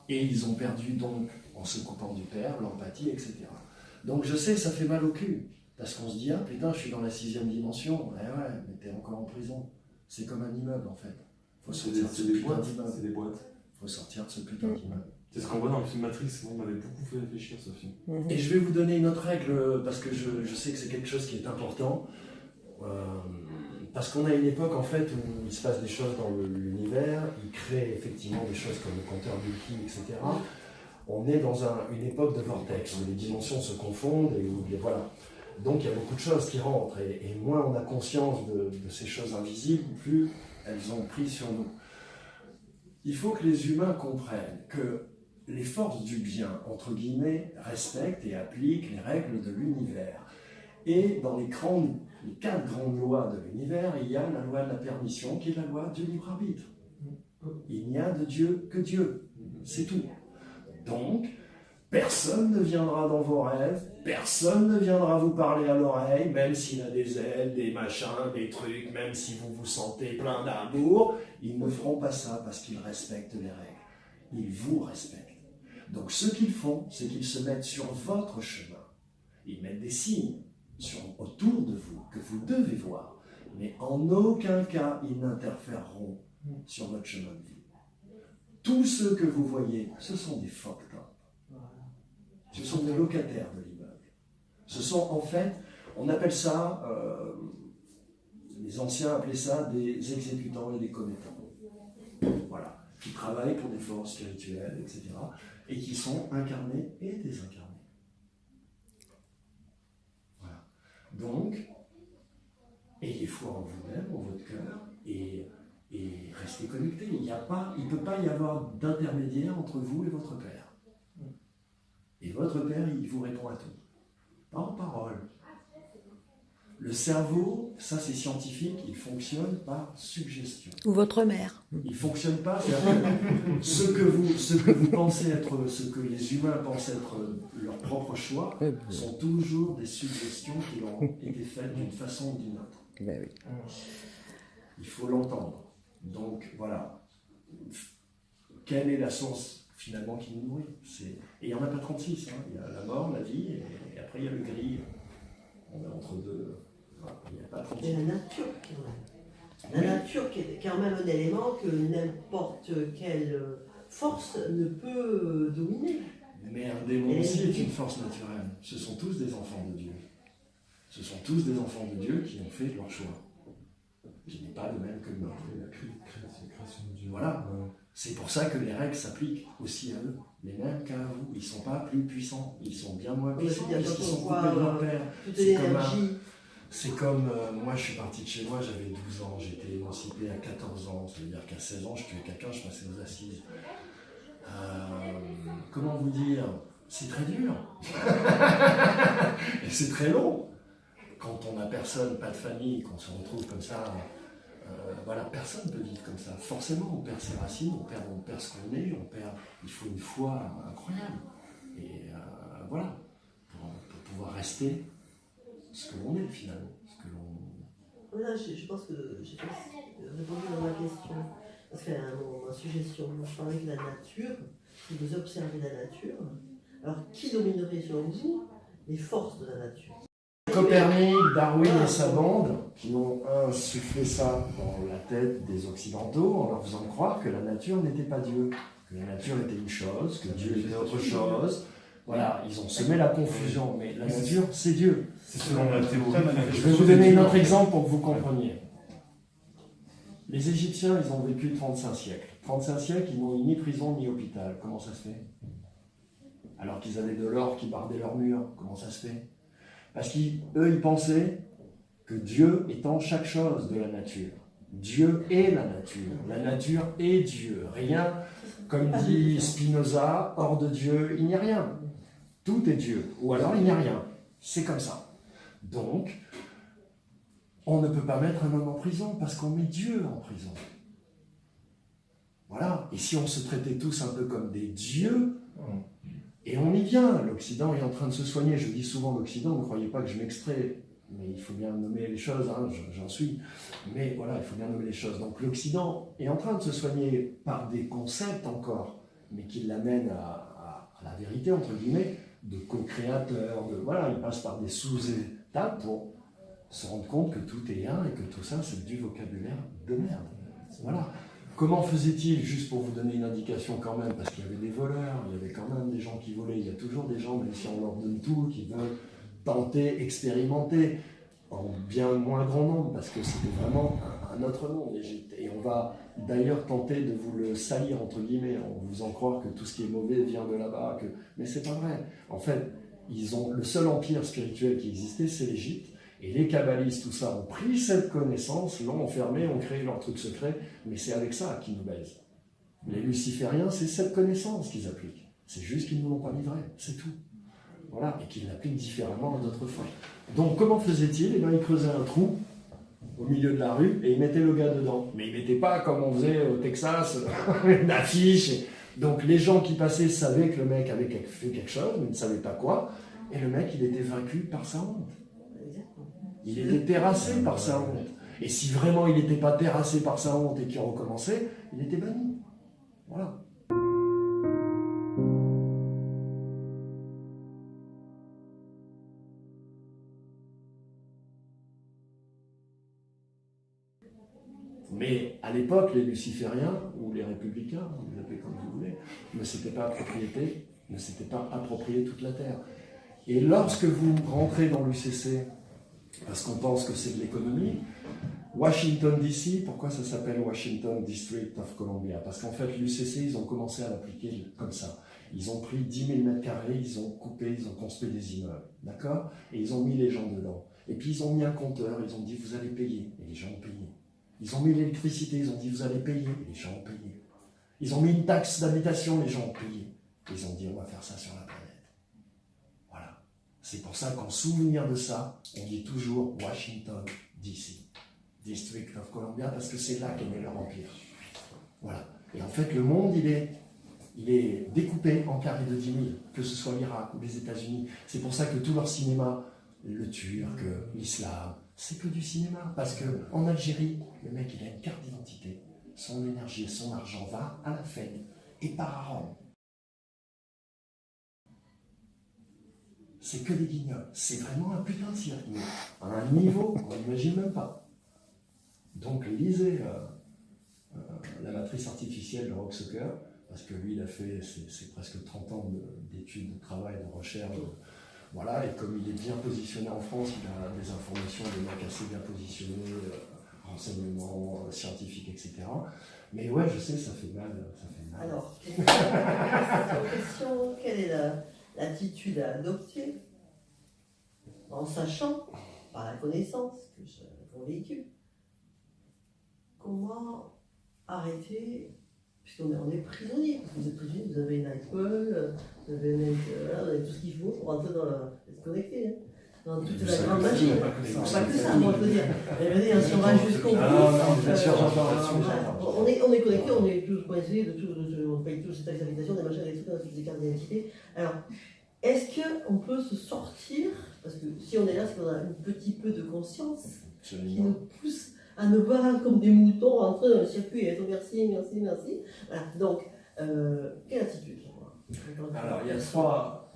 Et ils ont perdu, donc, en se coupant du Père, l'empathie, etc. Donc je sais, ça fait mal au cul, parce qu'on se dit, ah putain, je suis dans la 6e dimension. Eh ouais, mais t'es encore en prison. C'est comme un immeuble en fait. Faut sortir de ce putain d'immeuble. C'est des boîtes. Faut sortir de ce putain d'immeuble. C'est ce qu'on voit dans le film Matrix, moi, il m'avait beaucoup fait réfléchir ce film. Et je vais vous donner une autre règle, parce que je sais que c'est quelque chose qui est important. Parce qu'on a une époque en fait où il se passe des choses dans l'univers, il crée effectivement des choses comme le compteur Bulky, etc. On est dans une époque de vortex, où les dimensions se confondent, et où, voilà. Donc il y a beaucoup de choses qui rentrent, et moins on a conscience de ces choses invisibles, plus elles ont pris sur nous. Il faut que les humains comprennent que les forces du bien, entre guillemets, respectent et appliquent les règles de l'univers. Et dans les 4 grandes lois de l'univers, il y a la loi de la permission, qui est la loi du libre arbitre. Il n'y a de Dieu que Dieu, c'est tout. Donc, personne ne viendra dans vos rêves, personne ne viendra vous parler à l'oreille, même s'il a des ailes, des machins, des trucs, même si vous vous sentez plein d'amour, ils ne feront pas ça parce qu'ils respectent les règles. Ils vous respectent. Donc ce qu'ils font, c'est qu'ils se mettent sur votre chemin. Ils mettent des signes autour de vous, que vous devez voir, mais en aucun cas ils n'interféreront sur votre chemin de vie. Tous ceux que vous voyez, ce sont des phoques-temps. Ce sont des locataires de l'immeuble. Ce sont en fait, on appelle ça, les anciens appelaient ça des exécutants et des commettants. Voilà, qui travaillent pour des forces spirituelles, etc. Et qui sont incarnés et désincarnés. Voilà. Donc, ayez foi en vous-même, en votre cœur, et restez connectés. Il ne peut pas y avoir d'intermédiaire entre vous et votre Père. Et votre Père, il vous répond à tout. Pas en parole. Le cerveau, ça c'est scientifique, il fonctionne par suggestion. Ou votre mère. Il ne fonctionne pas, ce que vous pensez être, ce que les humains pensent être leur propre choix, sont toujours des suggestions qui ont été faites d'une façon ou d'une autre. Ben oui. Il faut l'entendre. Donc voilà. Quelle est la source finalement qui nous nourrit? Et il n'y en a pas 36. Hein. Il y a la mort, la vie, et après il y a le gris. On est entre deux. Voilà. Il n'y a pas 36. Et la nature quand même. La nature qui est quand même un élément que n'importe quelle force ne peut dominer. Mais un démon aussi est une force naturelle. Ce sont tous des enfants de Dieu. Ce sont tous des enfants de Dieu qui ont fait leur choix. qui n'est pas le même que le nôtre. La création de Dieu. Voilà. C'est pour ça que les règles s'appliquent aussi à eux, les mêmes qu'à vous. Ils ne sont pas plus puissants, ils sont bien moins puissants, bien parce qu'ils quand on sont voit, coupés de leur père. toute C'est comme l'énergie. C'est comme, moi je suis parti de chez moi, j'avais 12 ans, j'ai été émancipé à 14 ans, ça veut dire qu'à 16 ans je tuais quelqu'un, je passais aux assises. Comment vous dire? C'est très dur. Et c'est très long. Quand on n'a personne, pas de famille, qu'on se retrouve comme ça, voilà, personne ne peut vivre comme ça. Forcément, on perd ses racines, on perd ce qu'on est, il faut une foi incroyable. Et voilà, pour pouvoir rester ce que l'on est finalement. Ce que l'on... Voilà, je pense que j'ai répondu à ma question. Parce qu'à ma suggestion, moi je parlais de la nature, si vous observez la nature, alors qui dominerait selon vous les forces de la nature? Copernic, Darwin et sa bande, qui ont insufflé ça dans la tête des Occidentaux en leur faisant croire que la nature n'était pas Dieu, que la nature était une chose, que Dieu était autre chose. Voilà, ils ont semé la confusion, mais la nature, c'est Dieu. C'est selon la théorie. Je vais vous donner un autre exemple pour que vous compreniez. Les Égyptiens, ils ont vécu 35 siècles. 35 siècles, ils n'ont eu ni prison ni hôpital. Comment ça se fait? Alors qu'ils avaient de l'or qui bardait leurs murs. Comment ça se fait? Parce qu'eux, ils pensaient que Dieu est en chaque chose de la nature. Dieu est la nature. La nature est Dieu. Rien, comme dit Spinoza, hors de Dieu, il n'y a rien. Tout est Dieu. Ou alors il n'y a rien. C'est comme ça. Donc, on ne peut pas mettre un homme en prison parce qu'on met Dieu en prison. Voilà. Et si on se traitait tous un peu comme des dieux, et on y vient, l'Occident est en train de se soigner. Je dis souvent l'Occident, ne croyez pas que je m'extrais, mais il faut bien nommer les choses, hein, j'en suis. Mais voilà, il faut bien nommer les choses. Donc l'Occident est en train de se soigner par des concepts encore, mais qui l'amènent à la vérité, entre guillemets, de co-créateurs, voilà, il passe par des sous-étapes pour se rendre compte que tout est un et que tout ça, c'est du vocabulaire de merde. Voilà. Comment faisait-il, juste pour vous donner une indication quand même, parce qu'il y avait des voleurs, il y avait quand même des gens qui volaient, il y a toujours des gens, même si on leur donne tout, qui veulent tenter, expérimenter, en bien moins grand nombre, parce que c'était vraiment un autre monde, l'Égypte. Et on va d'ailleurs tenter de vous le salir, entre guillemets, en vous faisant croire que tout ce qui est mauvais vient de là-bas, mais c'est pas vrai. En fait, le seul empire spirituel qui existait, c'est l'Égypte. Et les kabbalistes, tout ça, ont pris cette connaissance, l'ont enfermée, ont créé leur truc secret, mais c'est avec ça qu'ils nous baisent. Les lucifériens, c'est cette connaissance qu'ils appliquent. C'est juste qu'ils ne nous l'ont pas livrée, c'est tout. Voilà, et qu'ils l'appliquent différemment à d'autres fins. Donc, comment faisait-il? Eh bien, ils creusaient un trou au milieu de la rue et ils mettaient le gars dedans. Mais ils ne mettaient pas, comme on faisait au Texas, une affiche. Donc, les gens qui passaient savaient que le mec avait fait quelque chose, mais ne savaient pas quoi. Et le mec, il était vaincu par sa honte. Il était terrassé par sa honte. Et si vraiment il n'était pas terrassé par sa honte et qu'il recommençait, il était banni. Voilà. Mais à l'époque, les lucifériens, ou les républicains, vous les appelez comme vous voulez, ne s'étaient pas approprié toute la terre. Et lorsque vous rentrez dans l'UCC, parce qu'on pense que c'est de l'économie, Washington DC, pourquoi ça s'appelle Washington District of Columbia? Parce qu'en fait, l'UCC, ils ont commencé à l'appliquer comme ça. Ils ont pris 10 000 mètres carrés, ils ont coupé, ils ont construit des immeubles, d'accord? Et ils ont mis les gens dedans. Et puis ils ont mis un compteur, ils ont dit vous allez payer, et les gens ont payé. Ils ont mis l'électricité, ils ont dit vous allez payer, et les gens ont payé. Ils ont mis une taxe d'habitation, les gens ont payé. Ils ont dit on va faire ça sur la planète. Voilà. C'est pour ça qu'en souvenir de ça, on dit toujours Washington DC, District of Columbia, parce que c'est là qu'est né leur empire. Voilà. Et en fait, le monde, il est découpé en carrés de 10 000, que ce soit l'Irak ou les États-Unis. C'est pour ça que tout leur cinéma, le turc, l'islam, c'est que du cinéma. Parce qu'en Algérie, le mec, il a une carte d'identité. Son énergie et son argent va à la fête et part à Rome. C'est que des guignols. C'est vraiment un putain de cirque, mais à un niveau qu'on n'imagine même pas. Donc lisez La matrice artificielle de Rocksucker, parce que lui, il a fait c'est presque 30 ans d'études, de travail, de recherche. Voilà, et comme il est bien positionné en France, il a des informations de mecs assez bien positionnés, renseignements scientifiques, etc. Mais ouais, je sais, ça fait mal. Ça fait mal. Alors, question, quelle est l'attitude à adopter en sachant, par la connaissance qu'on véhicule, comment arrêter, puisqu'on est prisonnier, parce que vous êtes prisonnier, vous avez une iPhone, vous avez vous avez tout ce qu'il faut pour rentrer dans être connecté. Hein. Dans toute la grande machine. Pas que ça. Pas que ça, moi je veux dire. Mais je veux dire, si on va jusqu'au bout. Non, bien sûr, j'entends. On est connecté, on est tous coincés, on paye tous cette habitation, des machins, des trucs, des cartes d'identité. Alors, est-ce qu'on peut se sortir, parce que si on est là, c'est qu'on a un petit peu de conscience qui nous pousse à ne pas comme des moutons entrer dans le circuit et être merci. Voilà. Donc, quelle attitude? Alors,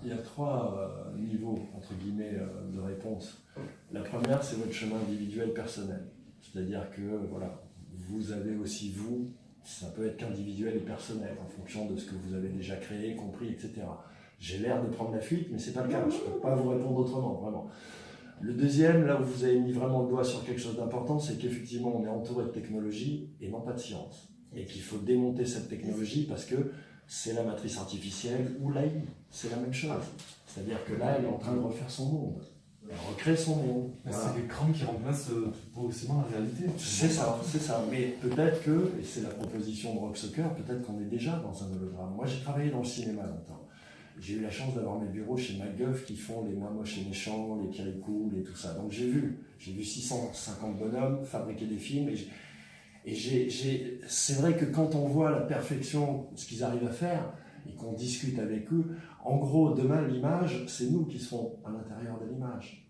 il y a trois niveaux, entre guillemets, de réponse. La première, c'est votre chemin individuel personnel. C'est-à-dire que, voilà, vous avez aussi, vous, ça peut être qu'individuel et personnel, en fonction de ce que vous avez déjà créé, compris, etc. J'ai l'air de prendre la fuite, mais c'est pas le cas. Je ne peux pas vous répondre autrement, vraiment. Le deuxième, là où vous avez mis vraiment le doigt sur quelque chose d'important, c'est qu'effectivement, on est entouré de technologie et non pas de science. Et qu'il faut démonter cette technologie parce que c'est la matrice artificielle ou l'AI, c'est la même chose. C'est-à-dire que là, elle est en train de refaire son monde. Elle recrée son monde. C'est l'écran qui remplace progressivement la réalité. C'est ça. Mais peut-être que, et c'est la proposition de Rock Soccer, peut-être qu'on est déjà dans un hologramme. Moi, j'ai travaillé dans le cinéma longtemps. J'ai eu la chance d'avoir mes bureaux chez MacGuff qui font les moins moches et méchants, les pires et cool et tout ça. Donc j'ai vu 650 bonhommes fabriquer des films c'est vrai que quand on voit la perfection, ce qu'ils arrivent à faire, et qu'on discute avec eux, en gros, demain, l'image, c'est nous qui serons à l'intérieur de l'image.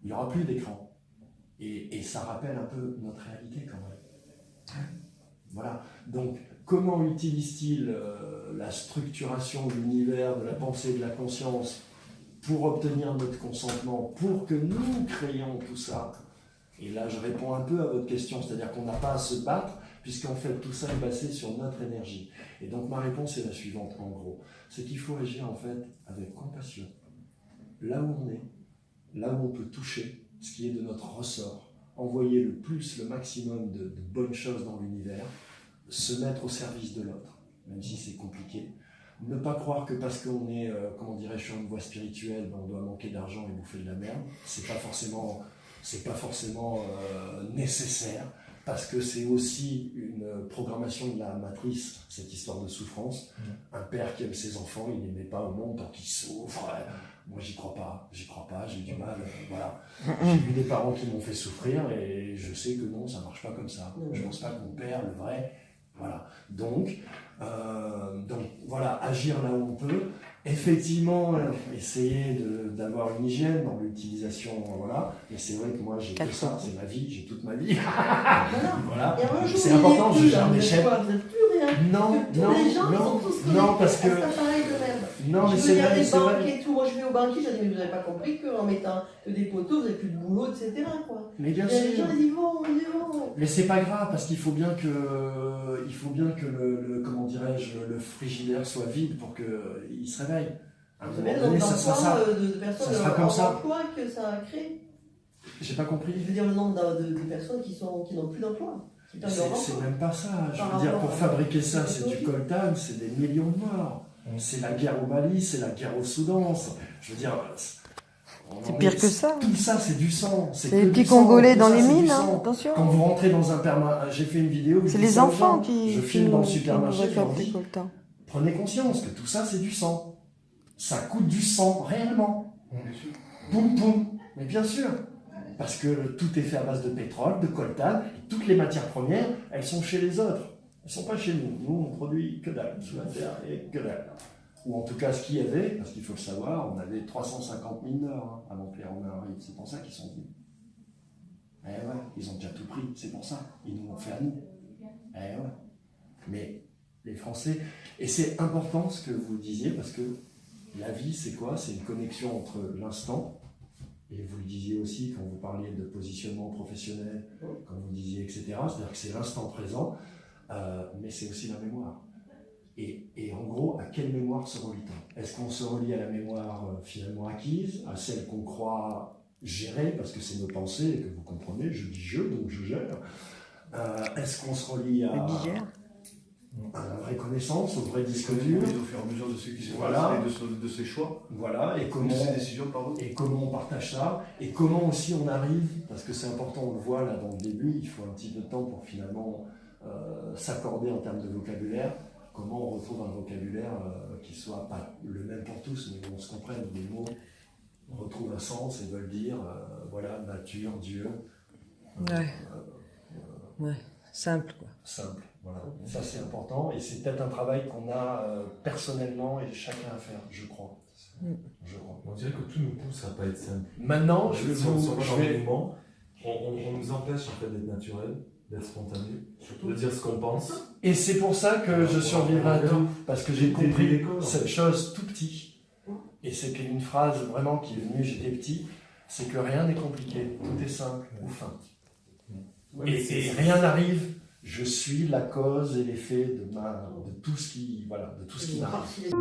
Il n'y aura plus d'écran. Et ça rappelle un peu notre réalité quand même. Voilà. Donc, comment utilise-t-il la structuration de l'univers, de la pensée, de la conscience pour obtenir notre consentement, pour que nous créions tout ça? Et là, je réponds un peu à votre question, c'est-à-dire qu'on n'a pas à se battre, puisqu'en fait, tout ça est basé sur notre énergie. Et donc, ma réponse est la suivante, en gros. C'est qu'il faut agir, en fait, avec compassion. Là où on est, là où on peut toucher, ce qui est de notre ressort, envoyer le maximum de bonnes choses dans l'univers, se mettre au service de l'autre, même si c'est compliqué. Ne pas croire que parce qu'on est, sur une voie spirituelle, on doit manquer d'argent et bouffer de la merde. C'est pas forcément nécessaire, parce que c'est aussi une programmation de la matrice, cette histoire de souffrance. Un père qui aime ses enfants, il ne les met pas au monde pour qu'ils souffrent. Moi, j'y crois pas, j'ai du mal, voilà. J'ai vu des parents qui m'ont fait souffrir, et je sais que non, ça marche pas comme ça. Je pense pas qu'on perd le vrai. Voilà. Donc voilà, agir là où on peut. Effectivement, essayer d'avoir une hygiène dans l'utilisation, voilà. Mais c'est vrai que moi, j'ai que ça, c'est ma vie, j'ai toute ma vie. Voilà. C'est important, je gère mes chaînes. Vous n'êtes plus rien. Non, parce que... Non, mais c'est vrai, c'est vrai. Et tout. Moi, je vais au banquier, je dis, mais vous n'avez pas compris qu'en mettant des poteaux, vous n'avez plus de boulot, etc. Quoi. Mais bien sûr. Les gens, ils y vont. Mais c'est pas grave, parce qu'il faut bien que le frigidaire soit vide pour qu'il se réveille. À un moment donné, ça sera ça. De personnes ça sera comme ça. emploi que ça a créé. J'ai pas compris. Je veux dire le nombre de personnes qui n'ont plus d'emploi. C'est même pas ça. Je veux dire, pour fabriquer ça, c'est du coltan, c'est des millions de morts. C'est la guerre au Mali, c'est la guerre au Soudan. Je veux dire... C'est pire que ça. Tout ça, c'est du sang. C'est les petits Congolais dans les mines, hein, attention. Quand vous rentrez dans un permanent, j'ai fait une vidéo. C'est les enfants qui. Je filme dans le supermarché. Je leur dis, coltan. prenez conscience que tout ça, c'est du sang. Ça coûte du sang, réellement. Poum poum. Mais bien sûr. Parce que tout est fait à base de pétrole, de coltan. Et toutes les matières premières, elles sont chez les autres. Elles ne sont pas chez nous. Nous, on produit que dalle sous la terre et que dalle. Ou en tout cas, ce qu'il y avait, parce qu'il faut le savoir, on avait 350 mineurs avant que les Romains arrivent. C'est pour ça qu'ils sont venus. Eh ouais, ils ont déjà tout pris, c'est pour ça. Ils nous l'ont fait à nous. Eh ouais. Mais les Français... Et c'est important ce que vous disiez, parce que la vie, c'est quoi? C'est une connexion entre l'instant, et vous le disiez aussi quand vous parliez de positionnement professionnel, quand vous disiez, etc. C'est-à-dire que c'est l'instant présent, mais c'est aussi la mémoire. Et en gros, à quelle mémoire se relie-t-on? Est-ce qu'on se relie à la mémoire finalement acquise, à celle qu'on croit gérer, parce que c'est nos pensées, et que vous comprenez, je dis je, donc je gère. Est-ce qu'on se relie à la vraie connaissance, au vrai disque dur, au fur et à mesure de ce qui s'est Voilà. passé, de ses choix, voilà, et de comment, ses décisions, pardon. et comment on partage ça, et comment aussi on arrive, parce que c'est important, on le voit là dans le début, il faut un petit peu de temps pour finalement s'accorder en termes de vocabulaire, comment on retrouve un vocabulaire qui soit pas le même pour tous, mais où on se comprenne, où les mots retrouvent un sens et veulent dire, voilà, nature, Dieu. Ouais, simple quoi. Simple, voilà. Ça c'est important, et c'est peut-être un travail qu'on a personnellement et chacun à faire, je crois. Je crois. On dirait que tout nous pousse à pas être simple. Maintenant, je vais Si on vous... va je dans le vais- mouvement, on nous empêche en fait d'être naturel, d'être spontané, de dire ce qu'on pense. Et c'est pour ça que je survivrai à tout, parce que j'ai compris l'école, en cette fait. chose tout petit, et c'est une phrase vraiment qui est venue, j'étais petit, c'est que rien n'est compliqué, tout est simple ou fin. Et rien n'arrive, je suis la cause et l'effet de tout ce qui, voilà, de tout ce qui m'arrive.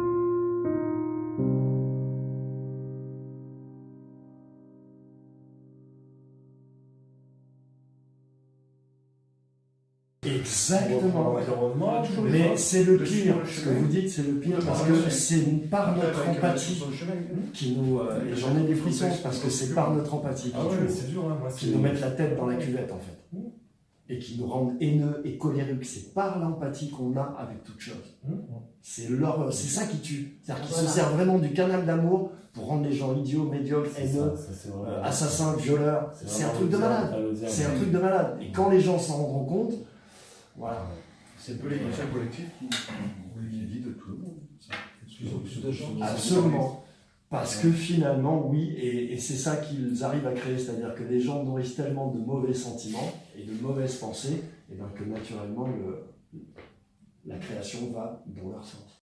Exactement. L'environnement, Mais c'est le Le pire, chemin. ce que vous dites, c'est le pire, parce que c'est par notre empathie qui nous... et j'en ai des frissons, parce que c'est par notre empathie Ah ouais, c'est dur, hein, moi qui nous mettent la tête dans la cuvette, en fait. Et qui nous rendent haineux et colériques. C'est par l'empathie qu'on a avec toute chose. C'est ça qui tue. C'est-à-dire qu'ils se servent vraiment du canal d'amour pour rendre les gens idiots, médiocres, haineux, assassins, violeurs. C'est un truc de malade. C'est un truc de malade. Et quand les gens s'en rendront compte, voilà. C'est un peu l'émotion collective qui dit de tout le monde. Absolument. Parce que finalement, oui, et c'est ça qu'ils arrivent à créer, c'est-à-dire que les gens nourrissent tellement de mauvais sentiments et de mauvaises pensées, et ben que naturellement, la création va dans leur sens.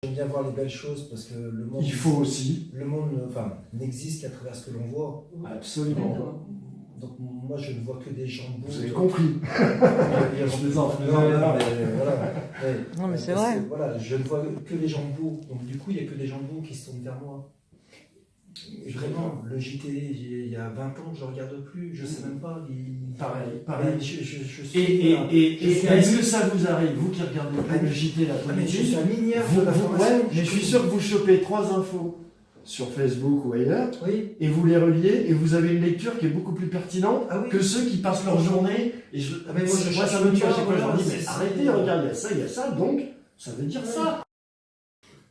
J'aime bien voir les belles choses parce que le monde, Il faut aussi, le monde n'existe qu'à travers ce que l'on voit. absolument. Donc moi je ne vois que des gens beaux. Vous avez compris. Je plaisante. Non, mais voilà. Ouais. Non, mais c'est Parce vrai. que, voilà, je ne vois que des gens beaux. Donc du coup, il n'y a que des gens beaux qui se tournent vers moi. Et vraiment, le JT, il y a 20 ans, je ne regarde plus. Je ne sais même pas. Pareil. Je suis, Et je suis est-ce que ça vous arrive, vous qui regardez pas le JT, la mais je politique, suis un minière vous, de la formation. ouais, mais je suis sûr que vous chopez 3 infos sur Facebook ou ailleurs, Oui. et vous les reliez, et vous avez une lecture qui est beaucoup plus pertinente Ah oui. que ceux qui passent leur journée. Et Ah, mais moi, je moi, ça cherche me tue à pas, chaque fois. Je leur dis, voilà, mais c'est- arrêtez, regarde, il y a ça, donc ça veut dire ça.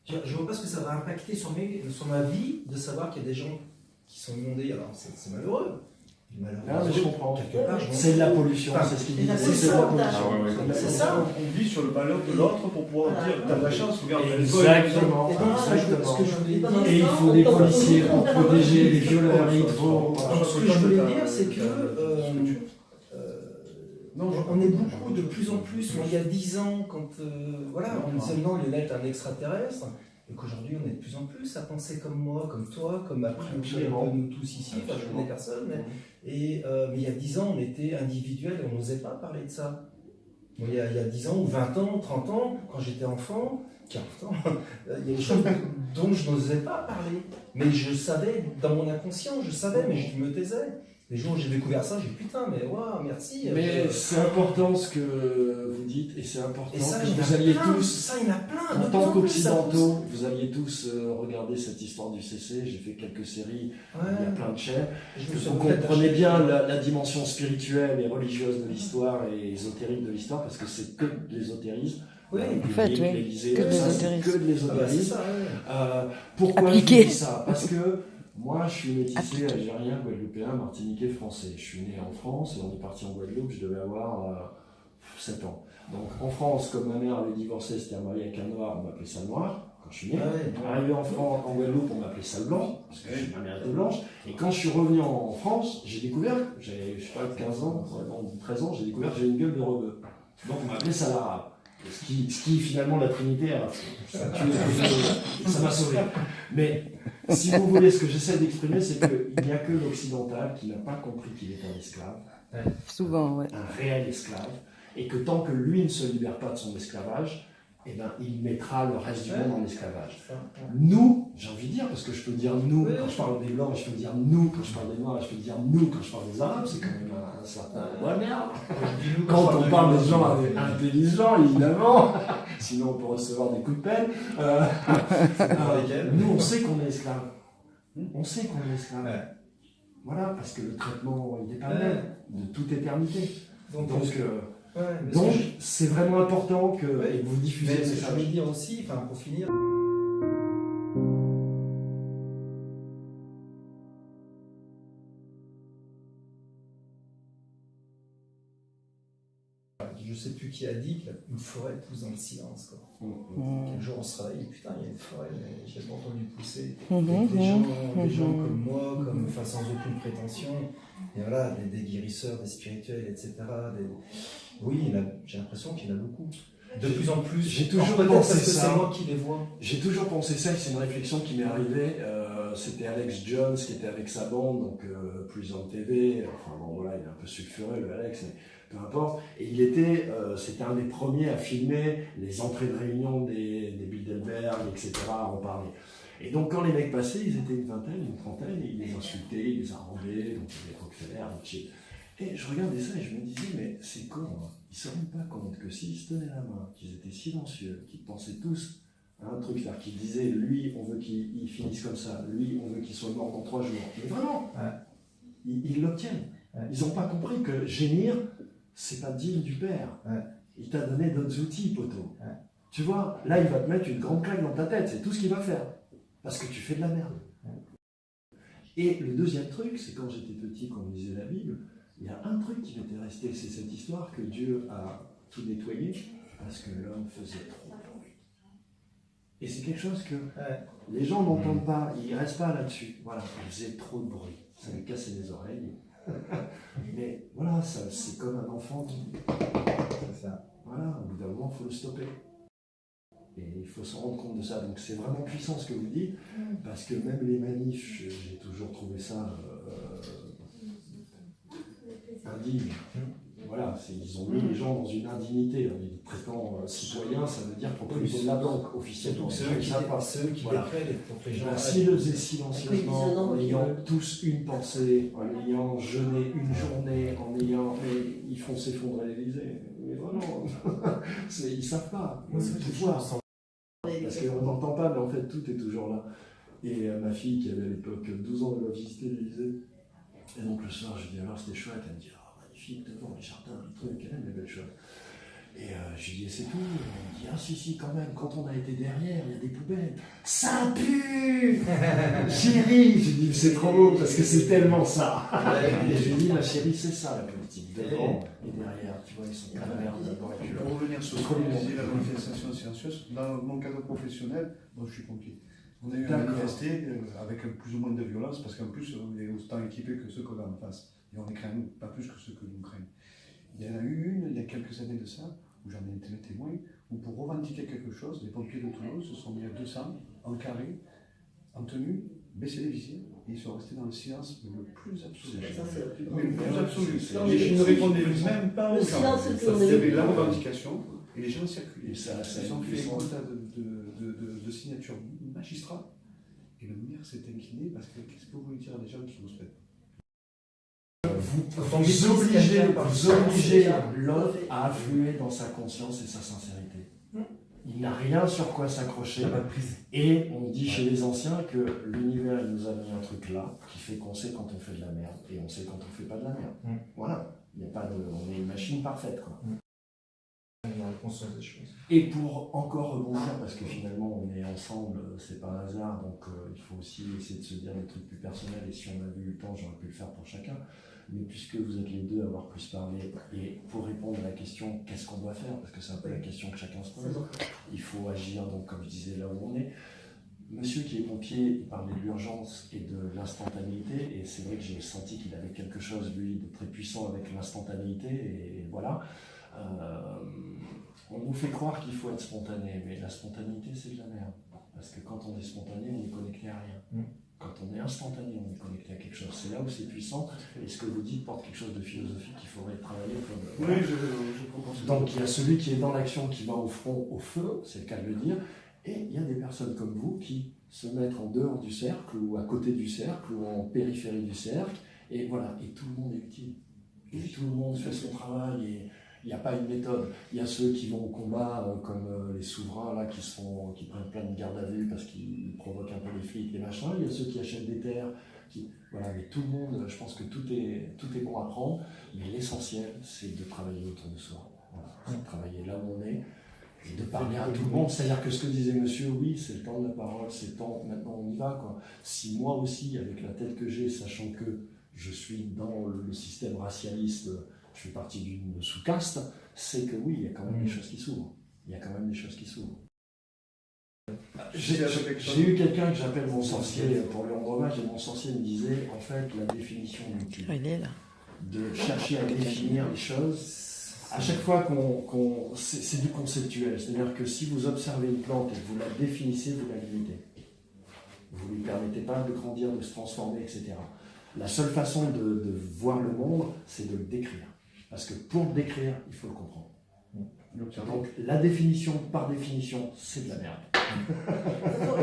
Je ne vois pas ce que ça va impacter sur ma vie de savoir qu'il y a des gens qui sont inondés. Alors, c'est malheureux. Ah, mais je comprends. Quelque part, je m'en C'est de la fous. pollution, Enfin, c'est ce qu'ils et la disent. C'est de la pollution, pollution. C'est ça. On vit sur le malheur de l'autre pour pouvoir Voilà. dire t'as de la chance, regarde, Exactement. Et donc, ce que je Exactement. voulais dire, Et il faut des policiers pour protéger les violeurs, il faut... donc, ce que je voulais dire, c'est que Non, on est beaucoup de plus en plus. Moi, il y a 10 ans, quand on nous disait non, Lionel est un extraterrestre, et qu'aujourd'hui on est de plus en plus à penser comme moi, comme toi, comme a priori Absolument. un peu nous tous ici. Enfin, je connais personne, mais mais il y a 10 ans, on était individuels et on n'osait pas parler de ça. Bon, il y a 10 ans, ou 20 ans, 30 ans, quand j'étais enfant, 40 ans, il y a des choses dont je n'osais pas parler. Mais je savais, dans mon inconscient, je savais, mais je me taisais. Les jours où j'ai découvert ça, j'ai dit putain, mais waouh, merci. Mais c'est important ce que vous dites, et c'est important Et ça, que il y en vous a alliez plein, tous, ça, il y en a plein. en de tant plus en plus, ça qu'occidentaux, vous alliez tous regarder cette histoire du CC. J'ai fait quelques séries, pousse. il y a Ouais. plein de chaînes. Je me Que suis vous peut-être comprenez acheté- bien la dimension spirituelle et religieuse de l'histoire et ésotérique de l'histoire, parce que c'est que de l'ésotérisme. Oui. En fait, oui. l'Élysée, Que de tout ça, c'est l'ésotérisme. que de Ah bah, c'est l'ésotérisme. ça, ouais. Pourquoi Appliqué. je dis ça? Parce que moi, je suis métissé Appliqué. algérien, guadeloupéen, martiniquais, français. Je suis né en France et on est parti en Guadeloupe, je devais avoir 7 ans. Donc en France, comme ma mère avait divorcé, c'était mariée avec un noir, on m'appelait ça le noir, quand je suis né. Ah ouais. Arrivé en France, en Guadeloupe, on m'appelait ça le blanc, parce que ma mère était blanche. Et quand je suis revenu en France, j'ai découvert, j'avais, je sais pas, 15 ans, 13 ans, j'ai découvert que j'ai une gueule de rebeu. Donc on m'appelait ça l'arabe. Ce qui finalement la Trinité ça a tué ça m'a sauvé. Mais si vous voulez, ce que j'essaie d'exprimer, c'est qu'il n'y a que l'occidental qui n'a pas compris qu'il est un esclave, Souvent, ouais. un réel esclave, et que tant que lui ne se libère pas de son esclavage, eh ben, il mettra le reste du Ouais. monde en esclavage. Ça, ouais. Nous, j'ai envie de dire, parce que je peux dire nous Oui, quand oui. je parle des Blancs, et je peux dire nous quand je parle des Noirs, et je peux dire nous quand je parle des Arabes, c'est quand même un certain... Ouais, merde. Je dis nous Quand je on parle des gens de- intelligents, évidemment, sinon on peut recevoir des coups de pelle. Pour lesquels Nous, on sait qu'on est esclave. On sait qu'on est esclave. Ouais. Voilà, parce que le traitement, il n'est pas le Ouais. même, de toute éternité. Donc, Donc, ouais, mais donc ce que c'est vraiment important que Ouais. vous diffusiez mais le ce que je message. voulais dire aussi, enfin, pour finir, je sais plus qui a dit qu'une forêt pousse dans le silence. Quoi. Quel jour on se réveille, putain, il y a une forêt, mais j'ai pas entendu pousser. Avec des gens comme moi, comme, enfin, sans aucune prétention, et voilà, des guérisseurs, des spirituels, etc. Oui, j'ai l'impression qu'il y en a beaucoup. De plus en plus. J'ai toujours peut-être pensé parce que ça. c'est moi qui les vois. J'ai toujours pensé ça, et c'est une réflexion qui m'est arrivée. C'était Alex Jones qui était avec sa bande, donc Prison TV. Enfin bon, voilà, il est un peu sulfureux, le Alex, mais peu importe. Et il était, c'était un des premiers à filmer les entrées de réunion des Bilderberg, etc., à en parler. Et donc, quand les mecs passaient, ils étaient une vingtaine, une trentaine, et ils les insultaient, ils les haranguaient, donc il y avait Rockefeller, Rothschild. Et je regardais ça et je me disais, mais c'est con, hein. Ils ne se rendent pas compte que s'ils se tenaient la main, qu'ils étaient silencieux, qu'ils pensaient tous à un truc, c'est-à-dire qu'ils disaient, lui, on veut qu'il finisse comme ça, lui, on veut qu'il soit mort dans 3 jours. Mais vraiment, Ouais. ils l'obtiennent. Ouais. Ils n'ont pas compris que gémir, c'est pas digne du Père. Ouais. Il t'a donné d'autres outils, poteau. Ouais. Tu vois, là, il va te mettre une grande claque dans ta tête, c'est tout ce qu'il va faire. Parce que tu fais de la merde. Ouais. Et le deuxième truc, c'est quand j'étais petit, quand on lisait la Bible, il y a un truc qui m'était resté, c'est cette histoire que Dieu a tout nettoyé parce que l'homme faisait trop de bruit. Et c'est quelque chose que les gens n'entendent pas, ils ne restent pas là-dessus. Voilà, il faisait trop de bruit, ça lui cassait les oreilles. Mais voilà, c'est comme un enfant qui... C'est ça. Voilà, au bout d'un moment, il faut le stopper. Et il faut se rendre compte de ça. Donc c'est vraiment puissant ce que vous dites, parce que même les manifs, j'ai toujours trouvé ça indigne. Voilà, ils ont mis les gens dans une indignité. Les traitants citoyens, ça veut dire propriété de la banque, officiellement. Donc c'est eux qui Voilà. décrètent pour que les gens. S'ils le faisaient silencieusement, Après, en ils ayant veulent. tous une pensée, en ayant jeûné une journée, en ayant... Mais ils font s'effondrer l'Élysée. Mais vraiment, ils ne savent pas. Moi, c'est Tout quelque voir. chose. Parce qu'on n'entend pas, mais en fait, tout est toujours là. Et ma fille, qui avait à l'époque 12 ans, elle va visiter l'Élysée. Et donc le soir, je lui dis alors c'était chouette. Elle me dit oh, magnifique, devant les jardins, les trucs, elle aime les belles choses. Et je lui dis et c'est tout. Elle me dit ah si, quand même, quand on a été derrière, il y a des poubelles. Ça pue chérie. Je lui dis c'est trop beau parce que c'est tellement ça. Et je lui dis ma chérie, c'est ça la politique, devant et derrière. Tu vois, ils sont pas la merde là-dedans. Et puis, Pour revenir sur ce que vous disiez, la manifestation silencieuse, dans mon cadre professionnel, bon, je suis pompier. On a eu à manifester avec plus ou moins de violence, parce qu'en plus, on est autant équipé que ceux qu'on a en face. Et on ne craint pas plus que ceux que nous craignent. Il y en a eu une, il y a quelques années de ça, où j'en ai été le témoin, où pour revendiquer quelque chose, les pompiers de Toulouse se sont mis à 200, en carré, en tenue, baissé les visiers, et ils sont restés dans le silence le plus absolu. Ça, c'est le plus grand. Mais le plus absolu. Non, mais Ils ne répondaient même pas aux Le gens. silence, c'est Il y avait la revendication, et les gens circulaient. Et ça Ils ont fait un puissance. quota de signatures magistrats. Et le maire s'est incliné parce que qu'est-ce que vous voulez dire à des gens qui vous souhaitent? Vous obligez l'autre à affluer dans sa conscience et sa sincérité. Il n'a rien sur quoi s'accrocher. Il n'y a pas de prise. Et on dit chez les anciens que l'univers il nous a mis un truc là qui fait qu'on sait quand on fait de la merde et on sait quand on fait pas de la merde. Voilà. Il n'y a pas de, on est une machine parfaite quoi. On a conscience des choses. Et pour encore rebondir, parce que finalement on est ensemble, c'est pas un hasard, donc il faut aussi essayer de se dire des trucs plus personnels, et si on avait eu le temps, j'aurais pu le faire pour chacun. Mais puisque vous êtes les deux à avoir plus parlé, et pour répondre à la question qu'est-ce qu'on doit faire, parce que c'est un peu la question que chacun se pose, il faut agir, donc comme je disais, là où on est. Monsieur qui est pompier, il parlait de l'urgence et de l'instantanéité, et c'est vrai que j'ai senti qu'il avait quelque chose, lui, de très puissant avec l'instantanéité, et voilà. On nous fait croire qu'il faut être spontané, mais la spontanéité c'est de la merde. Parce que quand on est spontané, on est connecté à rien. Quand on est instantanément connecté à quelque chose, c'est là où c'est puissant. Et ce que vous dites porte quelque chose de philosophique qu'il faudrait travailler. Oui, je comprends. Donc il y a celui qui est dans l'action, qui va au front, au feu, c'est le cas de le dire. Et il y a des personnes comme vous qui se mettent en dehors du cercle, ou à côté du cercle, ou en périphérie du cercle. Et voilà, et tout le monde est utile. Et tout le monde fait son travail. Et il n'y a pas une méthode. Il y a ceux qui vont au combat, comme les souverains là, qui prennent plein de garde à vue parce qu'ils provoquent un peu des flics, des machins. Il y a ceux qui achètent des terres. Voilà, mais tout le monde, je pense que tout est bon à prendre. Mais l'essentiel, c'est de travailler autour de soi. Voilà, c'est de travailler là où on est. Et de parler à tout le monde. C'est-à-dire que ce que disait monsieur, oui, c'est le temps de la parole, c'est le temps, maintenant on y va, quoi. Si moi aussi, avec la tête que j'ai, sachant que je suis dans le système racialiste, je fais partie d'une sous-caste, c'est que oui, il y a quand même des choses qui s'ouvrent. Il y a quand même des choses qui s'ouvrent. J'ai eu quelqu'un que j'appelle mon sorcier pour lui rendre hommage, et mon sorcier me disait, en fait, la définition Il est là. de chercher à définir les choses, à chaque fois c'est du conceptuel, c'est-à-dire que si vous observez une plante et que vous la définissez, vous la limitez. Vous ne lui permettez pas de grandir, de se transformer, etc. La seule façon de voir le monde, c'est de le décrire. Parce que pour le décrire, il faut le comprendre. Donc la définition, par définition, c'est de la merde.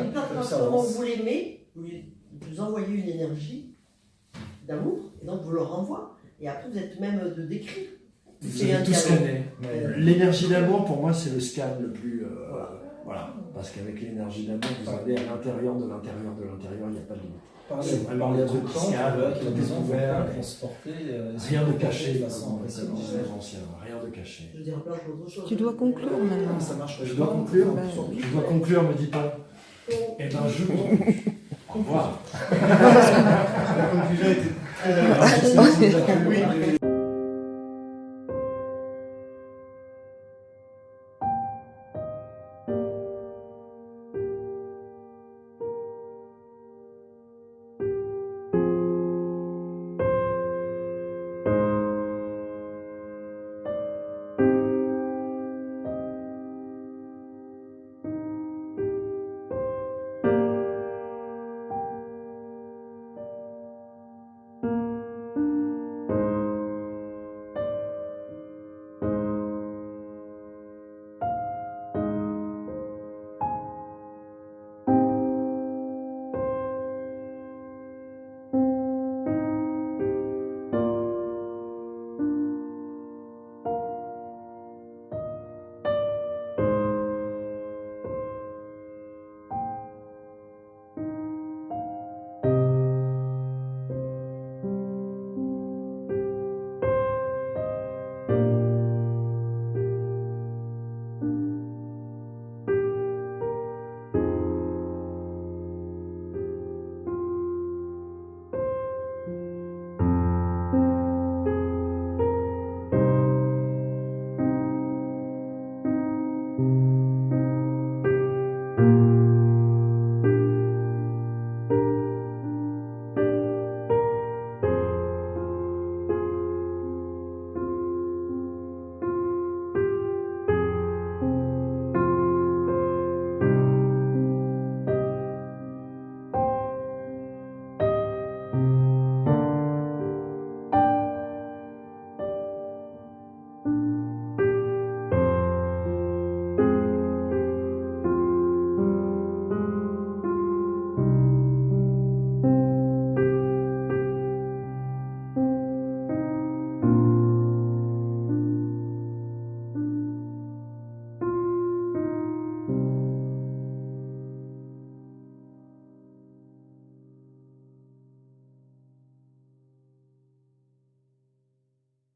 Une plante, en ce moment, vous l'aimez, vous envoyez une énergie d'amour, et donc vous le renvoie. Et après, vous êtes même de décrire. Vous avez tout scanné. L'énergie d'amour, pour moi, c'est le scan le plus... voilà. Parce qu'avec l'énergie d'amour, vous allez à l'intérieur de l'intérieur de l'intérieur, il n'y a pas de limite. C'est vraiment le truc qui a des envers, transporter. Rien de caché, de comme façon disaient les anciens. Rien de caché. Je dirais plein d'autres choses. Tu dois conclure maintenant. Ça marche. Je dois conclure. Ben, Je dois conclure, me dit-on. Eh bien, je conclue. Au revoir. La conclusion était très... Ah, Oui,